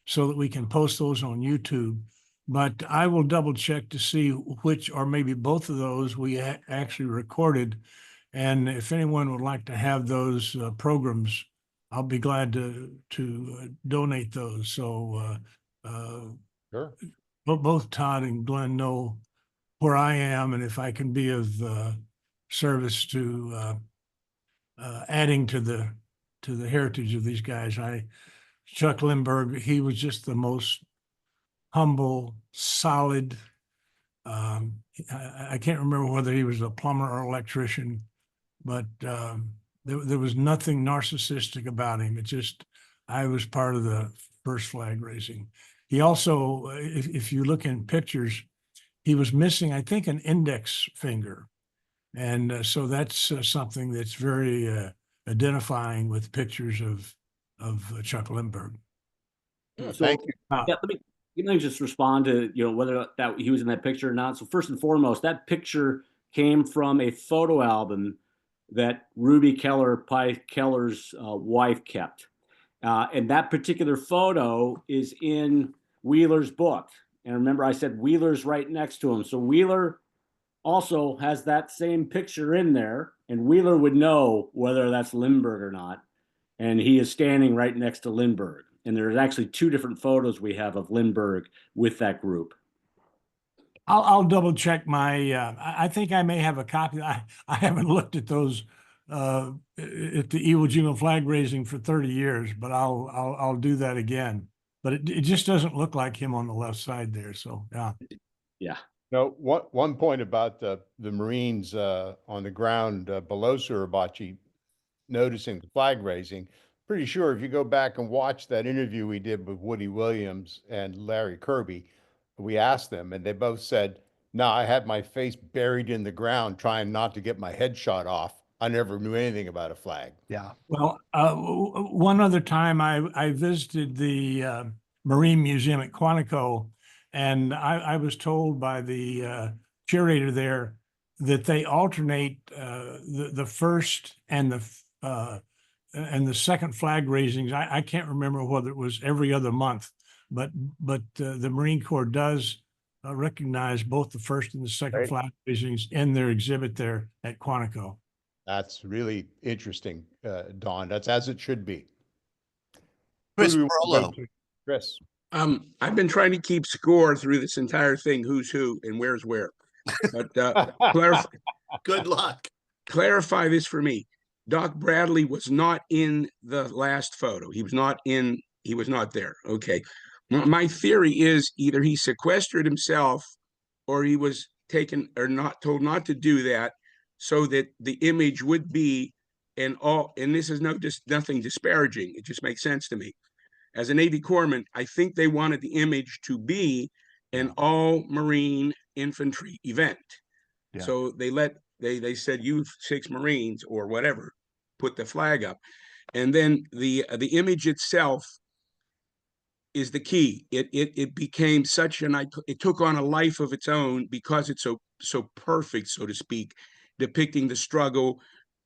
J: so that we can post those on YouTube. But I will double check to see which, or maybe both of those we actually recorded. And if anyone would like to have those programs, I'll be glad to donate those. So
A: Sure.
J: Both Todd and Glenn know where I am, and if I can be of service to adding to the heritage of these guys. Chuck Lindbergh, he was just the most humble, solid. I can't remember whether he was a plumber or electrician, but there was nothing narcissistic about him. It just, I was part of the first flag raising. He also, if you look in pictures, he was missing, I think, an index finger. And so that's something that's very identifying with pictures of Chuck Lindbergh.
A: Thank you.
B: Yeah, let me just respond to whether that he was in that picture or not. So first and foremost, that picture came from a photo album that Ruby Keller, Pi Keller's wife, kept, and that particular photo is in Wheeler's book. And remember, I said Wheeler's right next to him, so Wheeler also has that same picture in there, and Wheeler would know whether that's Lindbergh or not. And he is standing right next to Lindbergh. And there's actually two different photos we have of Lindbergh with that group.
J: I'll double check my, I think I may have a copy. I haven't looked at those at the Iwo Jima flag raising for 30 years, but I'll do that again. But it just doesn't look like him on the left side there. So, yeah.
B: Yeah.
A: No, one point about the Marines on the ground below Suribachi noticing the flag raising. Pretty sure if you go back and watch that interview we did with Woody Williams and Larry Kirby, we asked them and they both said, "No, I had my face buried in the ground trying not to get my head shot off. I never knew anything about a flag."
E: Yeah.
J: Well, one other time I visited the Marine Museum at Quantico, and I was told by the curator there that they alternate the first and the second flag raisings. I can't remember whether it was every other month, but the Marine Corps does recognize both the first and the second
A: Right.
J: flag raisings in their exhibit there at Quantico.
A: That's really interesting, Don. That's as it should be.
E: Chris
A: Who do we want to go
E: Perlow.
A: to? Chris.
K: I've been trying to keep score through this entire thing, who's who and where's where. But
E: Good luck.
K: clarify this for me. Doc Bradley was not in the last photo. He was not there. Okay. My theory is either he sequestered himself or he was taken or not told not to do that so that the image would be and this is nothing disparaging. It just makes sense to me. As a Navy corpsman, I think they wanted the image to be an all Marine infantry event.
E: Yeah.
K: So they said, you 6 Marines or whatever, put the flag up. And then the image itself is the key. It became such it took on a life of its own because it's so so perfect, so to speak, depicting the struggle,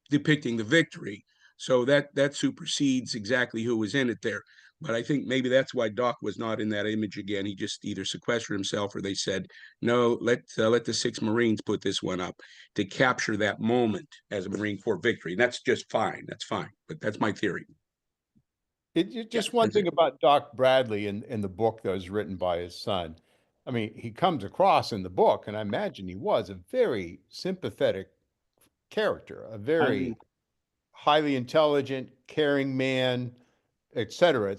K: depicting the victory. So that supersedes exactly who was in it there. But I think maybe that's why Doc was not in that image again. He just either sequestered himself, or they said, no, let the 6 Marines put this one up to capture that moment as a Marine Corps victory. And that's just fine. That's fine. But that's my theory.
A: Just one thing about Doc Bradley in the book that was written by his son. I mean, he comes across in the book, and I imagine he was a very sympathetic character, a very highly intelligent, caring man, et cetera,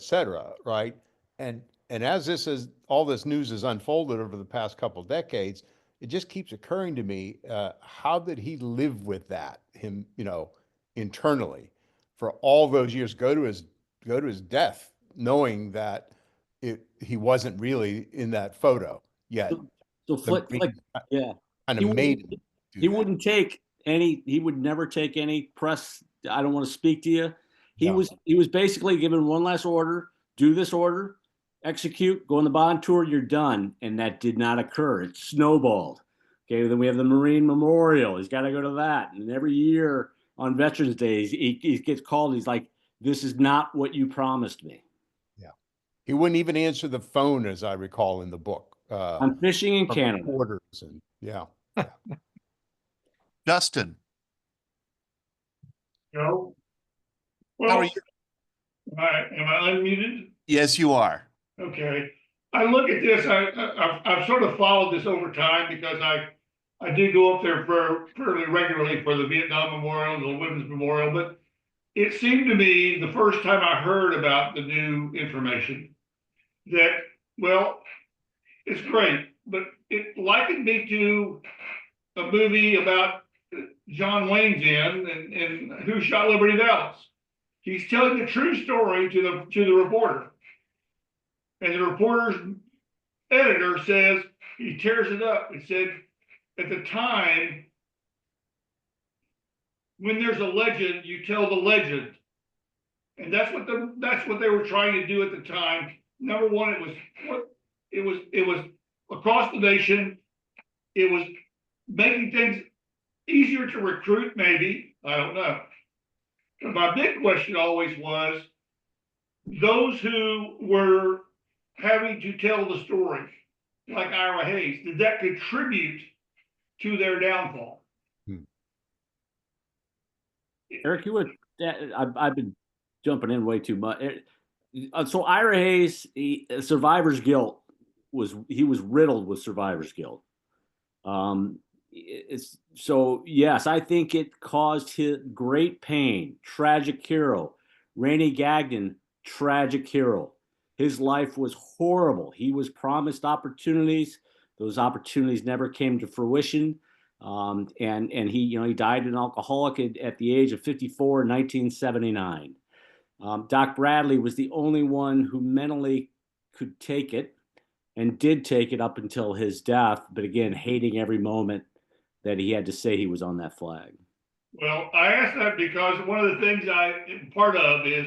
A: right? And as all this news has unfolded over the past couple of decades, it just keeps occurring to me, how did he live with that, him, internally for all those years, go to his death, knowing that he wasn't really in that photo yet.
B: So Flick, yeah,
A: Kind of made him do
B: he
A: that.
B: wouldn't take any. He would never take any press. I don't want to speak to you. He was basically given one last order: do this order, execute, go on the bond tour, you're done. And that did not occur. It snowballed. Okay, then we have the Marine Memorial. He's got to go to that, and every year on Veterans Day, he gets called. He's like, "This is not what you promised me."
A: Yeah, he wouldn't even answer the phone, as I recall in the book.
B: I'm fishing in Canada.
A: Orders and yeah.
E: Justin,
L: Joe?
E: how are
L: Well,
E: you?
L: am I unmuted?
E: Yes, you are.
L: Okay. I look at this, I've sort of followed this over time because I do go up there fairly regularly for the Vietnam Memorial, the Women's Memorial, but it seemed to me the first time I heard about the new information that, well, it's great, but it likened me to a movie about John Wayne's in and Who Shot Liberty Valance. He's telling the true story to the reporter. And the reporter's editor says, he tears it up. He said, at the time, when there's a legend, you tell the legend. And that's what they were trying to do at the time. Number one, it was across the nation. It was making things easier to recruit, maybe. I don't know. But my big question always was, those who were having to tell the story, like Ira Hayes, did that contribute to their downfall?
B: Eric, I've been jumping in way too much. So Ira Hayes, survivor's guilt he was riddled with survivor's guilt. So yes, I think it caused him great pain. Tragic hero. Rainey Gagnon, tragic hero. His life was horrible. He was promised opportunities. Those opportunities never came to fruition. And he died an alcoholic at the age of 54 in 1979. Doc Bradley was the only one who mentally could take it and did take it up until his death, but again, hating every moment that he had to say he was on that flag.
L: Well, I asked that because one of the things I am part of is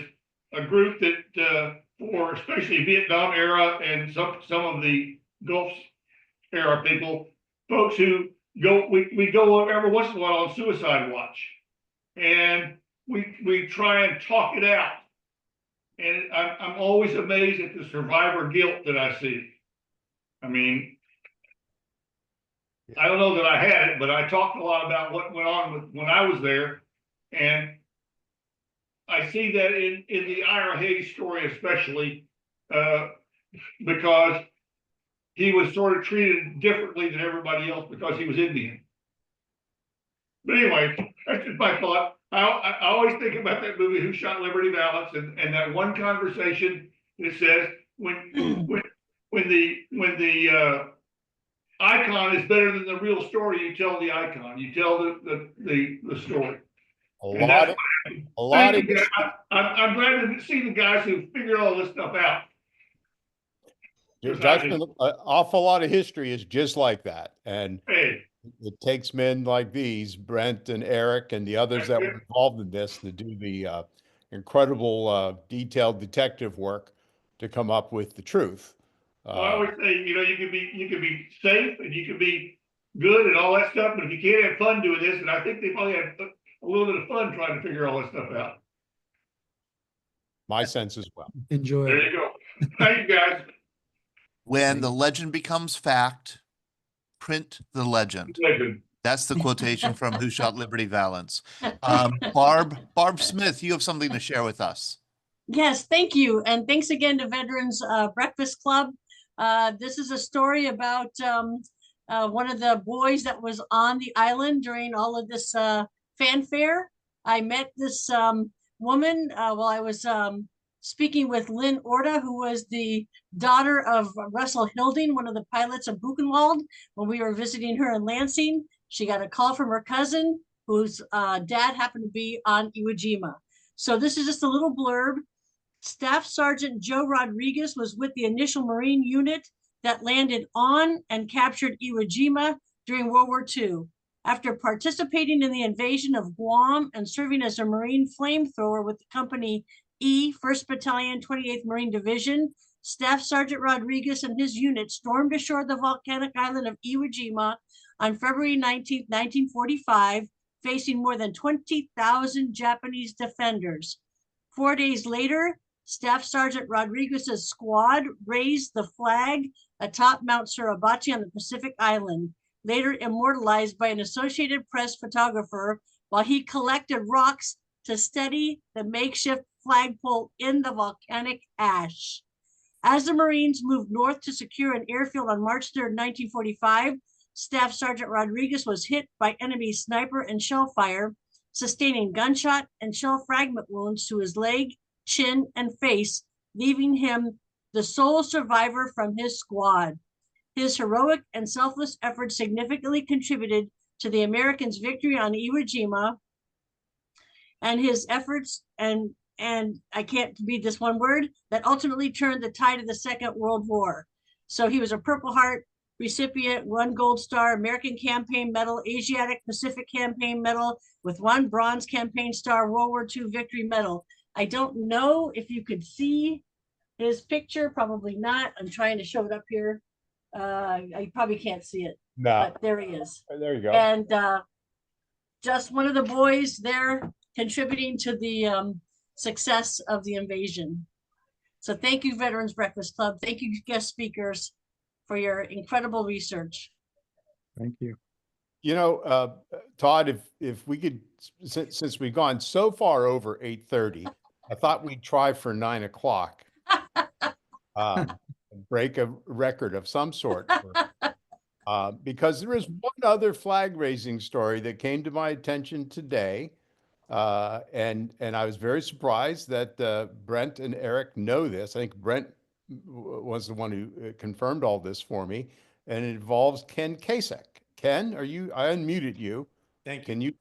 L: a group that for especially Vietnam era and some of the Gulf era people, folks who we go every once in a while on suicide watch, and we try and talk it out. And I'm always amazed at the survivor guilt that I see. I mean, I don't know that I had it, but I talked a lot about what went on when I was there. And I see that in the Ira Hayes story, especially because he was sort of treated differently than everybody else because he was Indian. But anyway, that's just my thought. I always think about that movie, Who Shot Liberty Valance, and that one conversation that says when the icon is better than the real story, you tell the icon, you tell the story. I'm glad to see the guys who figured all this stuff out.
A: Justin, an awful lot of history is just like that. And it takes men like these, Brent and Eric and the others that were involved in this, to do the incredible detailed detective work to come up with the truth.
L: Well, I always say, you can be safe and you can be good and all that stuff, but if you can't have fun doing this, and I think they probably had a little bit of fun trying to figure all this stuff out.
A: My sense as well.
C: Enjoy.
L: There you go. Thank you, guys.
E: When the legend becomes fact, print the legend.
L: Legend.
E: That's the quotation from Who Shot Liberty Valance. Barb Smith, you have something to share with us.
M: Yes, thank you. And thanks again to Veterans Breakfast Club. This is a story about one of the boys that was on the island during all of this fanfare. I met this woman while I was speaking with Lynn Orta, who was the daughter of Russell Hilding, one of the pilots of Buchenwald, when we were visiting her in Lansing. She got a call from her cousin, whose dad happened to be on Iwo Jima. So this is just a little blurb. Staff Sergeant Joe Rodriguez was with the initial Marine unit that landed on and captured Iwo Jima during World War II. After participating in the invasion of Guam and serving as a Marine flamethrower with the Company E, 1st Battalion, 28th Marine Division, Staff Sergeant Rodriguez and his unit stormed ashore the volcanic island of Iwo Jima on February 19, 1945, facing more than 20,000 Japanese defenders. 4 days later, Staff Sergeant Rodriguez's squad raised the flag atop Mount Suribachi on the Pacific Island, later immortalized by an Associated Press photographer while he collected rocks to steady the makeshift flagpole in the volcanic ash. As the Marines moved north to secure an airfield on March 3rd, 1945, Staff Sergeant Rodriguez was hit by enemy sniper and shell fire, sustaining gunshot and shell fragment wounds to his leg, chin, and face, leaving him the sole survivor from his squad. His heroic and selfless efforts significantly contributed to the Americans' victory on Iwo Jima, and his efforts and I can't read this one word, that ultimately turned the tide of the Second World War. So he was a Purple Heart recipient, 1 Gold Star, American Campaign Medal, Asiatic Pacific Campaign Medal, with 1 Bronze Campaign Star, World War II Victory Medal. I don't know if you could see his picture, probably not. I'm trying to show it up here. I probably can't see it, but there he is.
A: There you go.
M: And just one of the boys there contributing to the success of the invasion. So thank you, Veterans Breakfast Club. Thank you, guest speakers, for your incredible research.
C: Thank you.
A: You know, Todd, if we could, since we've gone so far over 8:30, I thought we'd try for 9 o'clock. Break a record of some sort. Because there is one other flag raising story that came to my attention today. And I was very surprised that Brent and Eric know this. I think Brent was the one who confirmed all this for me, and it involves Ken Kasek. Ken, I unmuted you.
N: Thank you.
A: Can you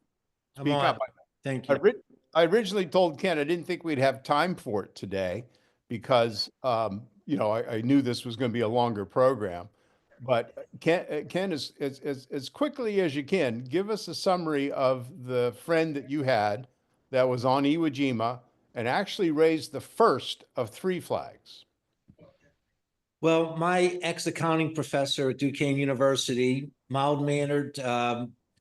A: speak up?
N: Thank you.
A: I originally told Ken I didn't think we'd have time for it today because, you know, I knew this was going to be a longer program. But Ken, as quickly as you can, give us a summary of the friend that you had that was on Iwo Jima and actually raised the first of 3 flags.
N: Well, my ex-accounting professor at Duquesne University, mild-mannered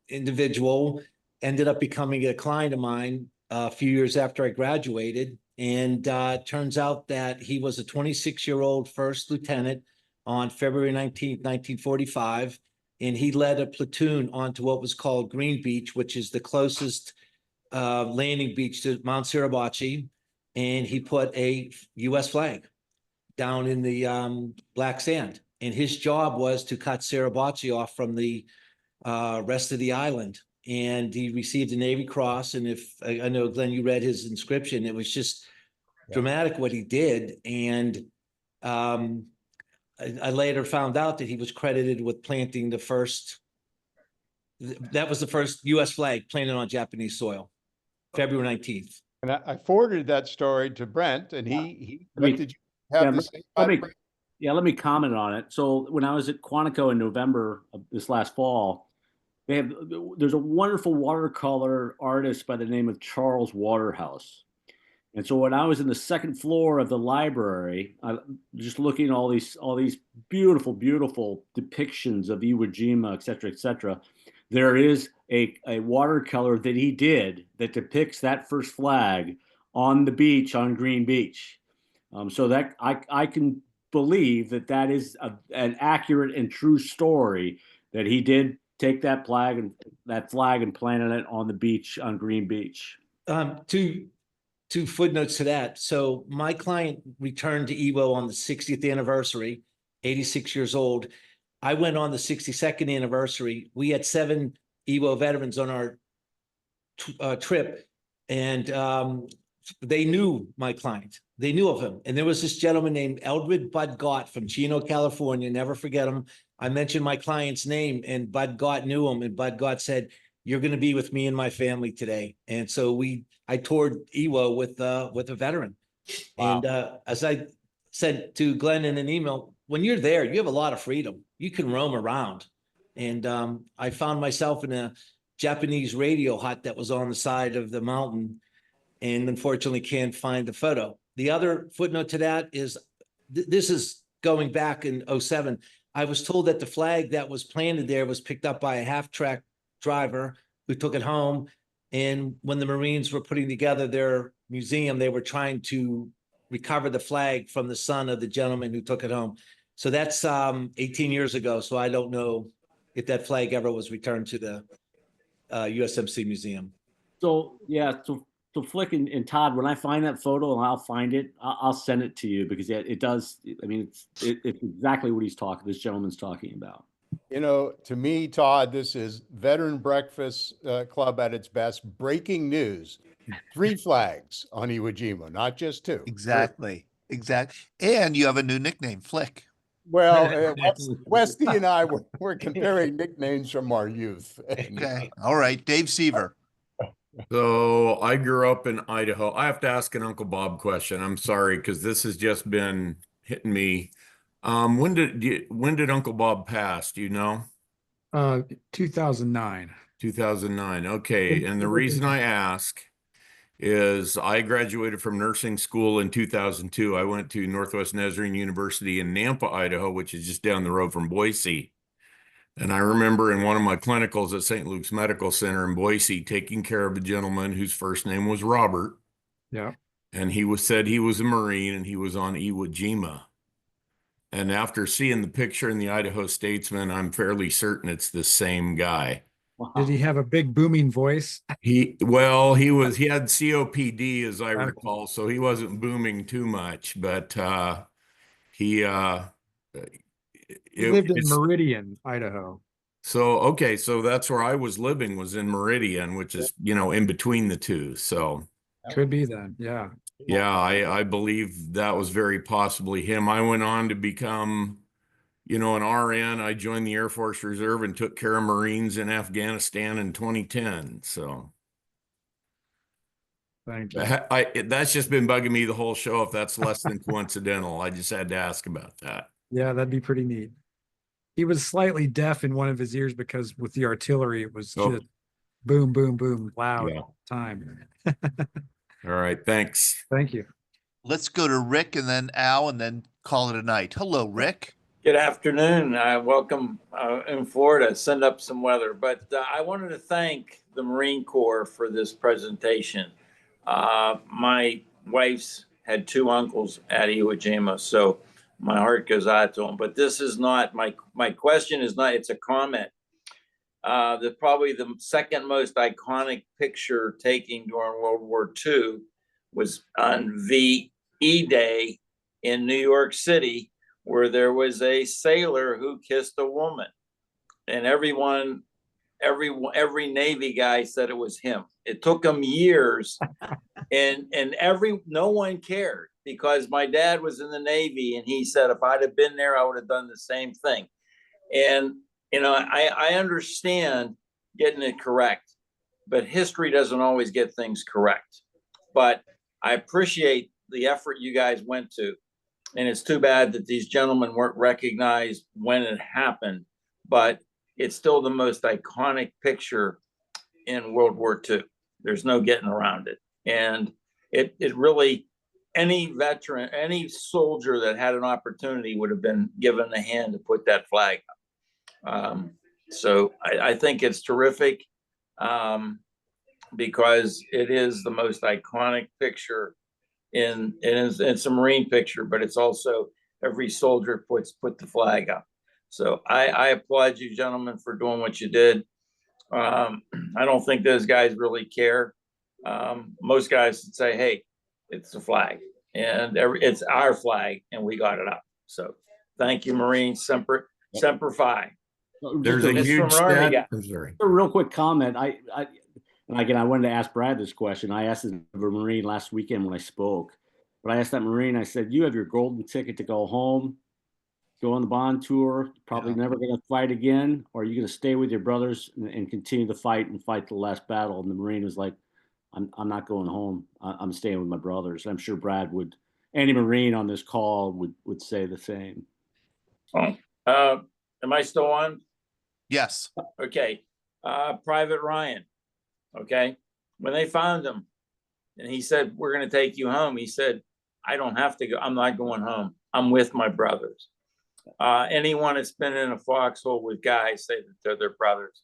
N: individual, ended up becoming a client of mine a few years after I graduated. And turns out that he was a 26-year-old first lieutenant on February 19th, 1945, and he led a platoon onto what was called Green Beach, which is the closest landing beach to Mount Suribachi, and he put a U.S. flag down in the black sand. And his job was to cut Suribachi off from the rest of the island. And he received a Navy Cross. And if I know, Glenn, you read his inscription, it was just dramatic what he did. And I later found out that he was credited with planting the first, that was the first U.S. flag planted on Japanese soil, February 19th.
A: And I forwarded that story to Brent, and what did you have to say about it?
B: Let me comment on it. So when I was at Quantico in November of this last fall, there's a wonderful watercolor artist by the name of Charles Waterhouse. And so when I was in the second floor of the library, just looking at all these beautiful, beautiful depictions of Iwo Jima, et cetera, et cetera. There is a watercolor that he did that depicts that first flag on the beach on Green Beach. So that I can believe that that is an accurate and true story, that he did take that flag and planted it on the beach on Green Beach.
N: Two footnotes to that. So my client returned to Iwo on the 60th anniversary, 86 years old. I went on the 62nd anniversary. We had 7 Iwo veterans on our trip, and they knew my client. They knew of him. And there was this gentleman named Eldred Bud Gott from Chino, California. Never forget him. I mentioned my client's name, and Bud Gott knew him. And Bud Gott said, "You're going to be with me and my family today." And so I toured Iwo with a veteran. Wow. And as I said to Glenn in an email, when you're there, you have a lot of freedom. You can roam around. And I found myself in a Japanese radio hut that was on the side of the mountain, and unfortunately can't find the photo. The other footnote to that is, this is going back in 2007. I was told that the flag that was planted there was picked up by a half-track driver who took it home. And when the Marines were putting together their museum, they were trying to recover the flag from the son of the gentleman who took it home. So that's 18 years ago. So I don't know if that flag ever was returned to the USMC museum.
B: So yeah, so Flick and Todd, when I find that photo, and I'll find it, I'll send it to you, because it does. I mean, it's exactly what this gentleman's talking about.
A: You know, to me, Todd, this is Veteran Breakfast Club at its best. Breaking news: 3 flags on Iwo Jima, not just 2.
E: Exactly. And you have a new nickname, Flick.
A: Well, Westy and I were comparing nicknames from our youth.
E: Okay. All right. Dave Seaver.
O: So I grew up in Idaho. I have to ask an Uncle Bob question. I'm sorry, because this has just been hitting me. When did Uncle Bob pass? Do you know?
C: 2009.
O: 2009. Okay. And the reason I ask is I graduated from nursing school in 2002. I went to Northwest Nazarene University in Nampa, Idaho, which is just down the road from Boise. And I remember in one of my clinicals at St. Luke's Medical Center in Boise, taking care of a gentleman whose first name was Robert.
C: Yeah.
O: And said he was a Marine, and he was on Iwo Jima. And after seeing the picture in the Idaho Statesman, I'm fairly certain it's the same guy.
C: Wow. Did he have a big booming voice?
O: He had COPD, as I recall, so he wasn't booming too much, but he
C: lived in Meridian, Idaho.
O: So, okay, so that's where I was living, was in Meridian, which is, in between the two. So
C: could be then. Yeah.
O: Yeah, I believe that was very possibly him. I went on to become, an RN. I joined the Air Force Reserve and took care of Marines in Afghanistan in 2010. So
C: thank you.
O: That's just been bugging me the whole show, if that's less than coincidental. I just had to ask about that.
C: Yeah, that'd be pretty neat. He was slightly deaf in one of his ears because with the artillery, it was just boom, boom, boom, loud all the time.
O: All right, thanks.
C: Thank you.
E: Let's go to Rick and then Al and then call it a night. Hello, Rick.
P: Good afternoon. Welcome in Florida. Send up some weather. But I wanted to thank the Marine Corps for this presentation. My wife's had 2 uncles at Iwo Jima, so my heart goes out to them. But this is not, my question is not, it's a comment. Probably the second most iconic picture taken during World War II was on VE Day in New York City, where there was a sailor who kissed a woman, and every Navy guy said it was him. It took them years, and no one cared, because my dad was in the Navy, and he said if I'd have been there, I would have done the same thing. And I understand getting it correct, but history doesn't always get things correct. But I appreciate the effort you guys went to. And it's too bad that these gentlemen weren't recognized when it happened, but it's still the most iconic picture in World War II. There's no getting around it. And it really, any veteran, any soldier that had an opportunity would have been given a hand to put that flag up. So I think it's terrific, because it is the most iconic picture it's a Marine picture, but it's also every soldier put the flag up. So I applaud you gentlemen for doing what you did. I don't think those guys really care. Most guys would say, hey, it's a flag and it's our flag and we got it up. So thank you, Marines. Semper Fi.
O: There's a
B: Just
O: huge
P: from an Army
O: stat.
P: guy.
O: I'm sorry.
B: a real quick comment. And again, I wanted to ask Brad this question. I asked the Marine last weekend when I spoke, but I asked that Marine, I said, you have your golden ticket to go home, go on the bond tour, probably never going to fight again, or are you going to stay with your brothers and continue to fight and fight the last battle? And the Marine was like, I'm not going home. I'm staying with my brothers. I'm sure Brad would, any Marine on this call would say the same.
P: Am I still on?
E: Yes.
P: Okay. Private Ryan. Okay. When they found him and he said, we're going to take you home. He said, I don't have to go. I'm not going home. I'm with my brothers. Anyone that's been in a foxhole with guys say that they're their brothers.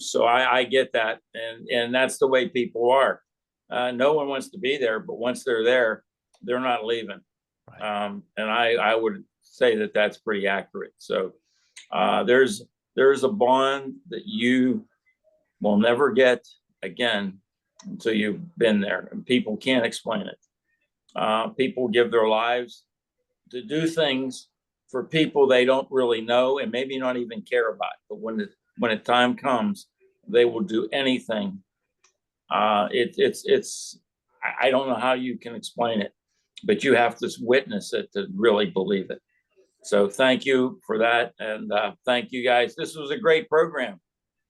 P: So I get that. And that's the way people are. No one wants to be there, but once they're there, they're not leaving. Right. And I would say that that's pretty accurate. So there's a bond that you will never get again until you've been there, and people can't explain it. People give their lives to do things for people they don't really know and maybe not even care about. But when the time comes, they will do anything. I don't know how you can explain it, but you have to witness it to really believe it. So thank you for that. And thank you guys. This was a great program.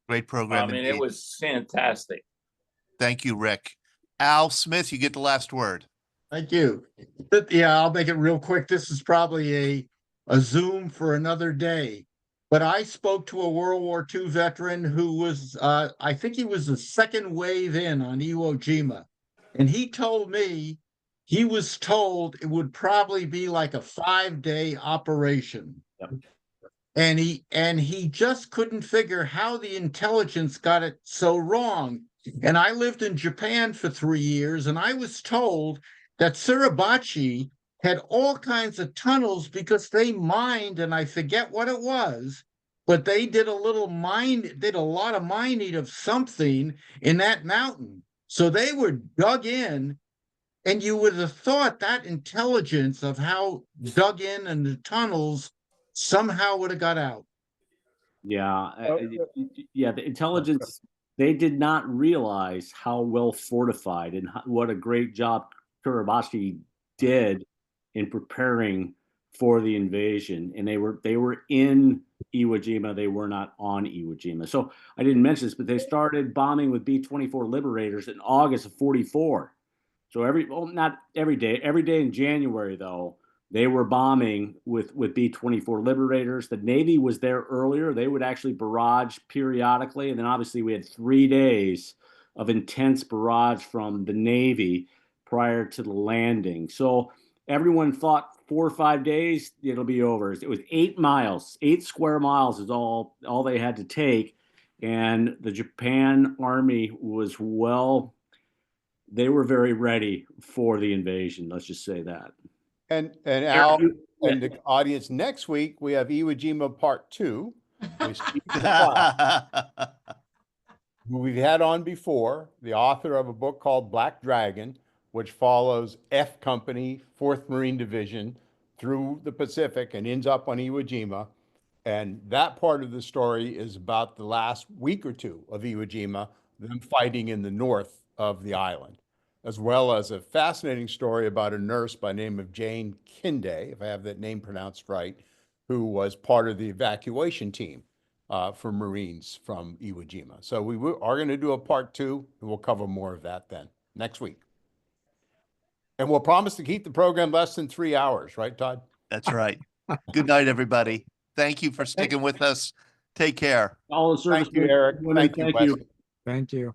E: Great program.
P: I mean, it was fantastic.
E: Thank you, Rick. Al Smith, you get the last word.
G: Thank you. Yeah, I'll make it real quick. This is probably a Zoom for another day. But I spoke to a World War II veteran who was, I think he was the second wave in on Iwo Jima. And he told me he was told it would probably be like a 5-day operation.
B: Yep.
G: And he just couldn't figure how the intelligence got it so wrong. And I lived in Japan for 3 years, and I was told that Suribachi had all kinds of tunnels because they mined, and I forget what it was, but they did a lot of mining of something in that mountain. So they were dug in, and you would have thought that intelligence of how dug in and the tunnels somehow would have got out.
B: Yeah. The intelligence, they did not realize how well fortified and what a great job Suribachi did in preparing for the invasion. And they were in Iwo Jima. They were not on Iwo Jima. So I didn't mention this, but they started bombing with B-24 Liberators in August of 44. So not every day in January, though, they were bombing with B-24 Liberators. The Navy was there earlier. They would actually barrage periodically. And then obviously we had 3 days of intense barrage from the Navy prior to the landing. So everyone thought 4 or 5 days, it'll be over. It was 8 miles, 8 square miles is all they had to take. And the Japan Army was they were very ready for the invasion. Let's just say that.
A: And Al and the audience, next week we have Iwo Jima Part 2. Who we've had on before, the author of a book called Black Dragon, which follows F Company, 4th Marine Division through the Pacific and ends up on Iwo Jima. And that part of the story is about the last week or two of Iwo Jima, them fighting in the north of the island, as well as a fascinating story about a nurse by the name of Jane Kinde, if I have that name pronounced right, who was part of the evacuation team for Marines from Iwo Jima. So we are going to do a part 2, and we'll cover more of that then next week. And we'll promise to keep the program less than 3 hours, right, Todd?
E: That's right. Good night, everybody. Thank you for sticking with us. Take care.
B: All the service.
A: Thank you, Eric.
B: Thank you.
A: Wesley.
C: Thank you.